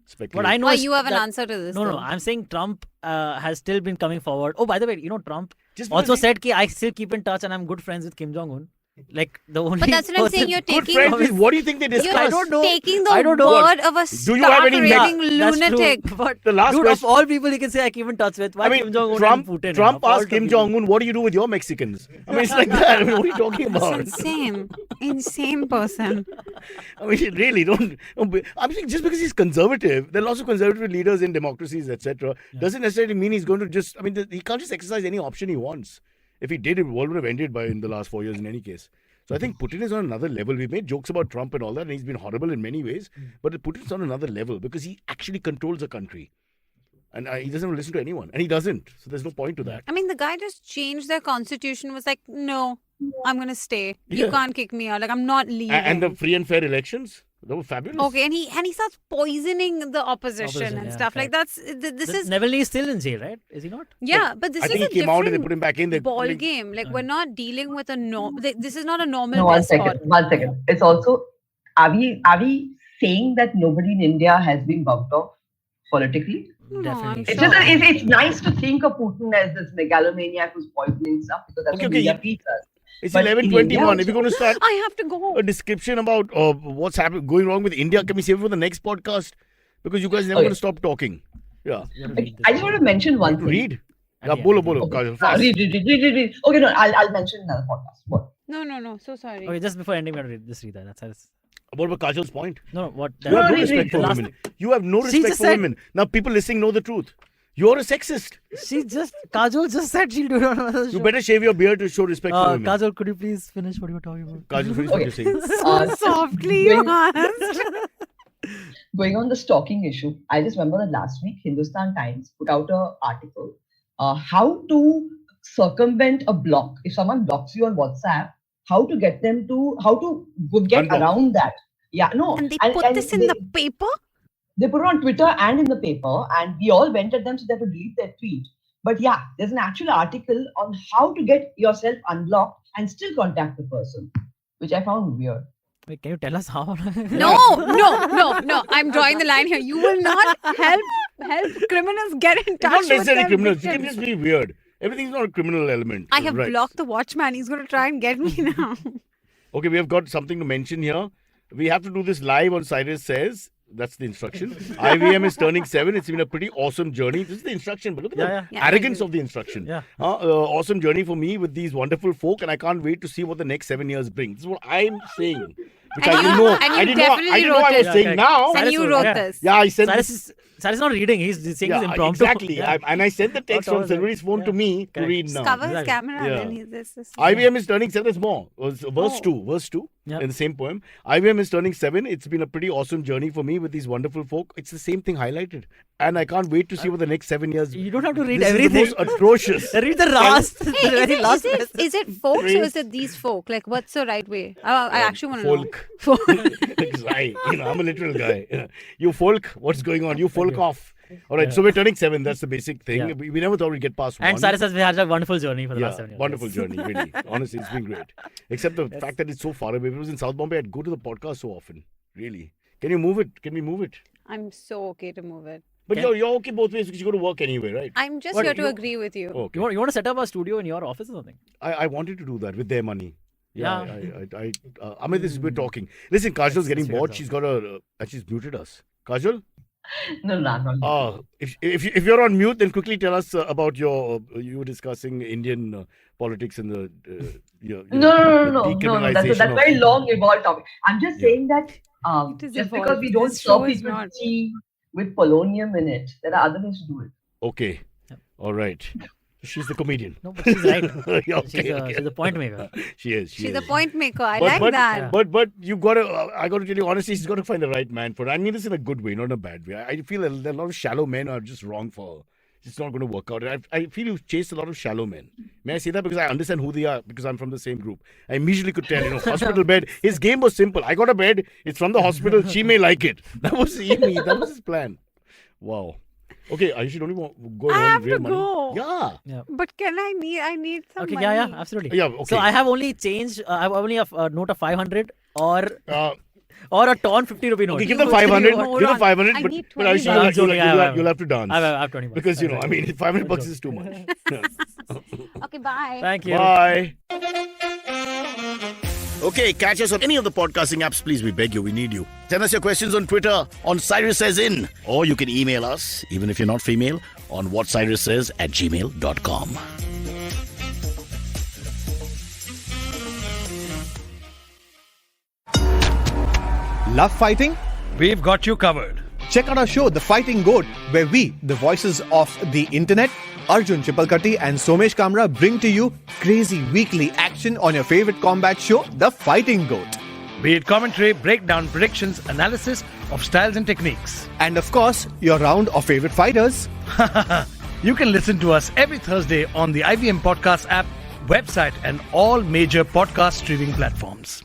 speculate. what I know Why is you have an that- answer to this? No, though. I'm saying Trump has still been coming forward. Oh, by the way, Trump Just because also he- said I still keep in touch and I'm good friends with Kim Jong Un. Like the only. But that's what I'm saying. person- You're Good taking friends, what do you think they you're discuss? I don't know. taking the I don't know. word of a Do you have any stark-raving That's true. lunatic. But The last dude, question- of all people, you can say I keep in touch with. Why I mean, Kim Jong Un Trump, and Putin? Trump Of all asked the Kim people. Jong Un, "What do you do with your Mexicans?" I mean, it's like that. I mean, what are you talking about? Insane person. I mean, really, don't be, I'm saying just because he's conservative, there are lots of conservative leaders in democracies, etc. Doesn't necessarily mean he's going to just. I mean, he can't just exercise any option he wants. If he did, it all would have ended in the last 4 years in any case. So I think Putin is on another level. We've made jokes about Trump and all that, and he's been horrible in many ways. But Putin's on another level because he actually controls a country. And he doesn't listen to anyone. And he doesn't. So there's no point to that. I mean, the guy just changed their constitution. Was like, no, I'm gonna stay. You Yeah. can't kick me out. Like, I'm not leaving. And the free and fair elections, they were fabulous. Okay, and he starts poisoning the opposition Opposition, and yeah, stuff like correct. that's. This is Neville is still in jail, right? Is he not? yeah, but this I is think a he came out and they different put him back in. They ball like, game. Like, we're not dealing with a this is not a normal No, one despot. second. 1 second. It's also, are we saying that nobody in India has been bumped off politically? No, Definitely. I'm It's sure. just it's nice to think of Putin as this megalomaniac who's poisoning stuff because that's Okay, what okay, media yeah. feeds us. It's But in 11:21. India If also- you're going to start I have to go. a description about what's going wrong with India, can we save it for the next podcast? Because you guys are never Okay. going to stop talking. Yeah. You have to read I this. just want to mention one thing. Read. At Yeah, the bolo, end. bolo. Okay. Kajol, fast. Read. Okay, no, I'll mention another podcast. What? No. So sorry. Okay, just before ending, we have to read that. That's how it's. What about Kajal's point? No, what? You have no read, respect read. for Last- women. You have no She respect just for said- women. Now people listening know the truth. You're a sexist. Kajol just said she'll do it on another You show. better shave your beard to show respect for women. Kajol, could you please finish what you were talking about? Kajal, finish what you're saying. Softly, you Going- asked. Going on the stalking issue, I just remember that last week Hindustan Times put out an article, how to circumvent a block. If someone blocks you on WhatsApp, how to get them to get Unblock. around that. Yeah, no. And they put this in the paper? They put it on Twitter and in the paper, and we all went at them so they have to delete their tweet. But yeah, there's an actual article on how to get yourself unblocked and still contact the person, which I found weird. Wait, can you tell us how? No. I'm drawing the line here. You will not help criminals get in It's touch not with necessarily their criminals. You can victims. just be weird. Everything's not a criminal element. I have Right. blocked the watchman. He's going to try and get me now. Okay, we have got something to mention here. We have to do this live on Cyrus Says. That's the instruction. IVM is turning 7. It's been a pretty awesome journey. This is the instruction, but look at the Yeah, arrogance I of the instruction. Yeah. Awesome journey for me with these wonderful folk, and I can't wait to see what the next 7 years bring. This is what I'm saying. Which And I you- didn't know. and you I didn't know. definitely I didn't know I wrote was it. saying Yeah, now. And you Cyrus wrote yeah. this. Yeah, I sent Cyrus is not reading. He's saying his impromptu. exactly. Yeah. And I sent the text What from was it? Silverie's phone to Yeah. me to Correct. read Just now. cover his Exactly. camera Yeah. and then this. IVM is turning 7. There's more. Verse Oh. 2 Yep. in the same poem. IVM is turning 7. It's been a pretty awesome journey for me with these wonderful folk. It's the same thing highlighted. And I can't wait to see what the next 7 years. You don't have to read This everything. is the most atrocious. Read the last. the Hey, very last. is it folks or is it these folk? Like, what's the right way? I actually want to know. Folk. Guy. I'm a literal guy. You folk, what's going on? You folk off. All right, so we're turning 7. That's the basic thing. Yeah. We never thought we'd get past 1. And Cyrus has had a wonderful journey for the last 7 years. Wonderful journey, really. Honestly, it's been great. Except the fact that it's so far away. If it was in South Bombay, I'd go to the podcast so often. Really. Can you move it? Can we move it? I'm so okay to move it. But you're okay both ways because you go to work anyway, right? I'm just What, here to you- agree with you. Okay. You want to set up a studio in your office or something? I wanted to do that with their money. Yeah. I mean, we're talking. Listen, Kajol's getting Let's bored. figure She's got a... she's muted us. Kajol? No, I'm not. If you're on mute, then quickly tell us about your... you were discussing Indian politics and the... No. That's decriminalization a very long evolved topic. I'm just saying that It is just evolved. because we don't This show serve is people not. tea with polonium in it, there are other ways to do it. Okay. Yep. All right. She's the comedian. No, but she's right. Yeah, She's a point maker. She is. She's a point maker. I But- like but- that. But you gotta. I gotta tell you honestly, she's gotta find the right man for her. I mean this in a good way, not in a bad way. I feel that a lot of shallow men are just wrong for her. It's not going to work out. I feel you've chased a lot of shallow men. May I say that because I understand who they are because I'm from the same group. I immediately could tell. Hospital bed. His game was simple. I got a bed. It's from the hospital. She may like it. That was that was his plan. Wow. Okay, Ayushi, don't you want go I on have real to money? go. Yeah. But I need some Okay, money. yeah, absolutely. Yeah. Okay. So I have only changed. I have only a note of 500 or Uh, a torn 50 rupee note. okay, give the You 500. hold Give the on. 500. I But, need but Ayushi, 20 bucks. you'll have to dance. I have 20 bucks. Because, I mean, 500 bucks is too much. Okay, bye. Thank you. Bye. Okay, catch us on any of the podcasting apps. Please, we beg you, we need you. Send us your questions on Twitter on Cyrus Says In. Or you can email us, even if you're not female, on whatcyrussays@gmail.com. Love fighting? We've got you covered. Check out our show, The Fighting Goat, where we, the voices of the internet, Arjun Chipalkatti and Somesh Kamra, bring to you crazy weekly action on your favorite combat show, The Fighting Goat. Be it commentary, breakdown, predictions, analysis of styles and techniques. And of course, your round of favorite fighters. You can listen to us every Thursday on the IBM Podcast app, website, and all major podcast streaming platforms.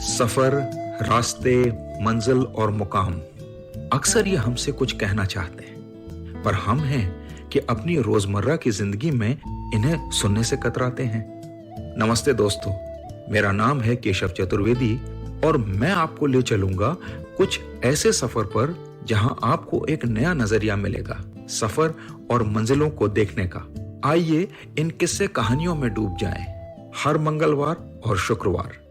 सफर, रास्ते, मंजिल और मुकाम अक्सर ये हमसे कुछ कहना चाहते हैं, पर हम हैं कि अपनी रोजमर्रा की जिंदगी में इन्हें सुनने से कतराते हैं। नमस्ते दोस्तों, मेरा नाम है केशव चतुर्वेदी और मैं आपको ले चलूंगा कुछ ऐसे सफर पर जहां आपको एक नया नजरिया मिलेगा सफर और मंजिलों को देखने का। आइए इन किस्से कहानियों में डूब जाएं। हर मंगलवार और शुक्रवार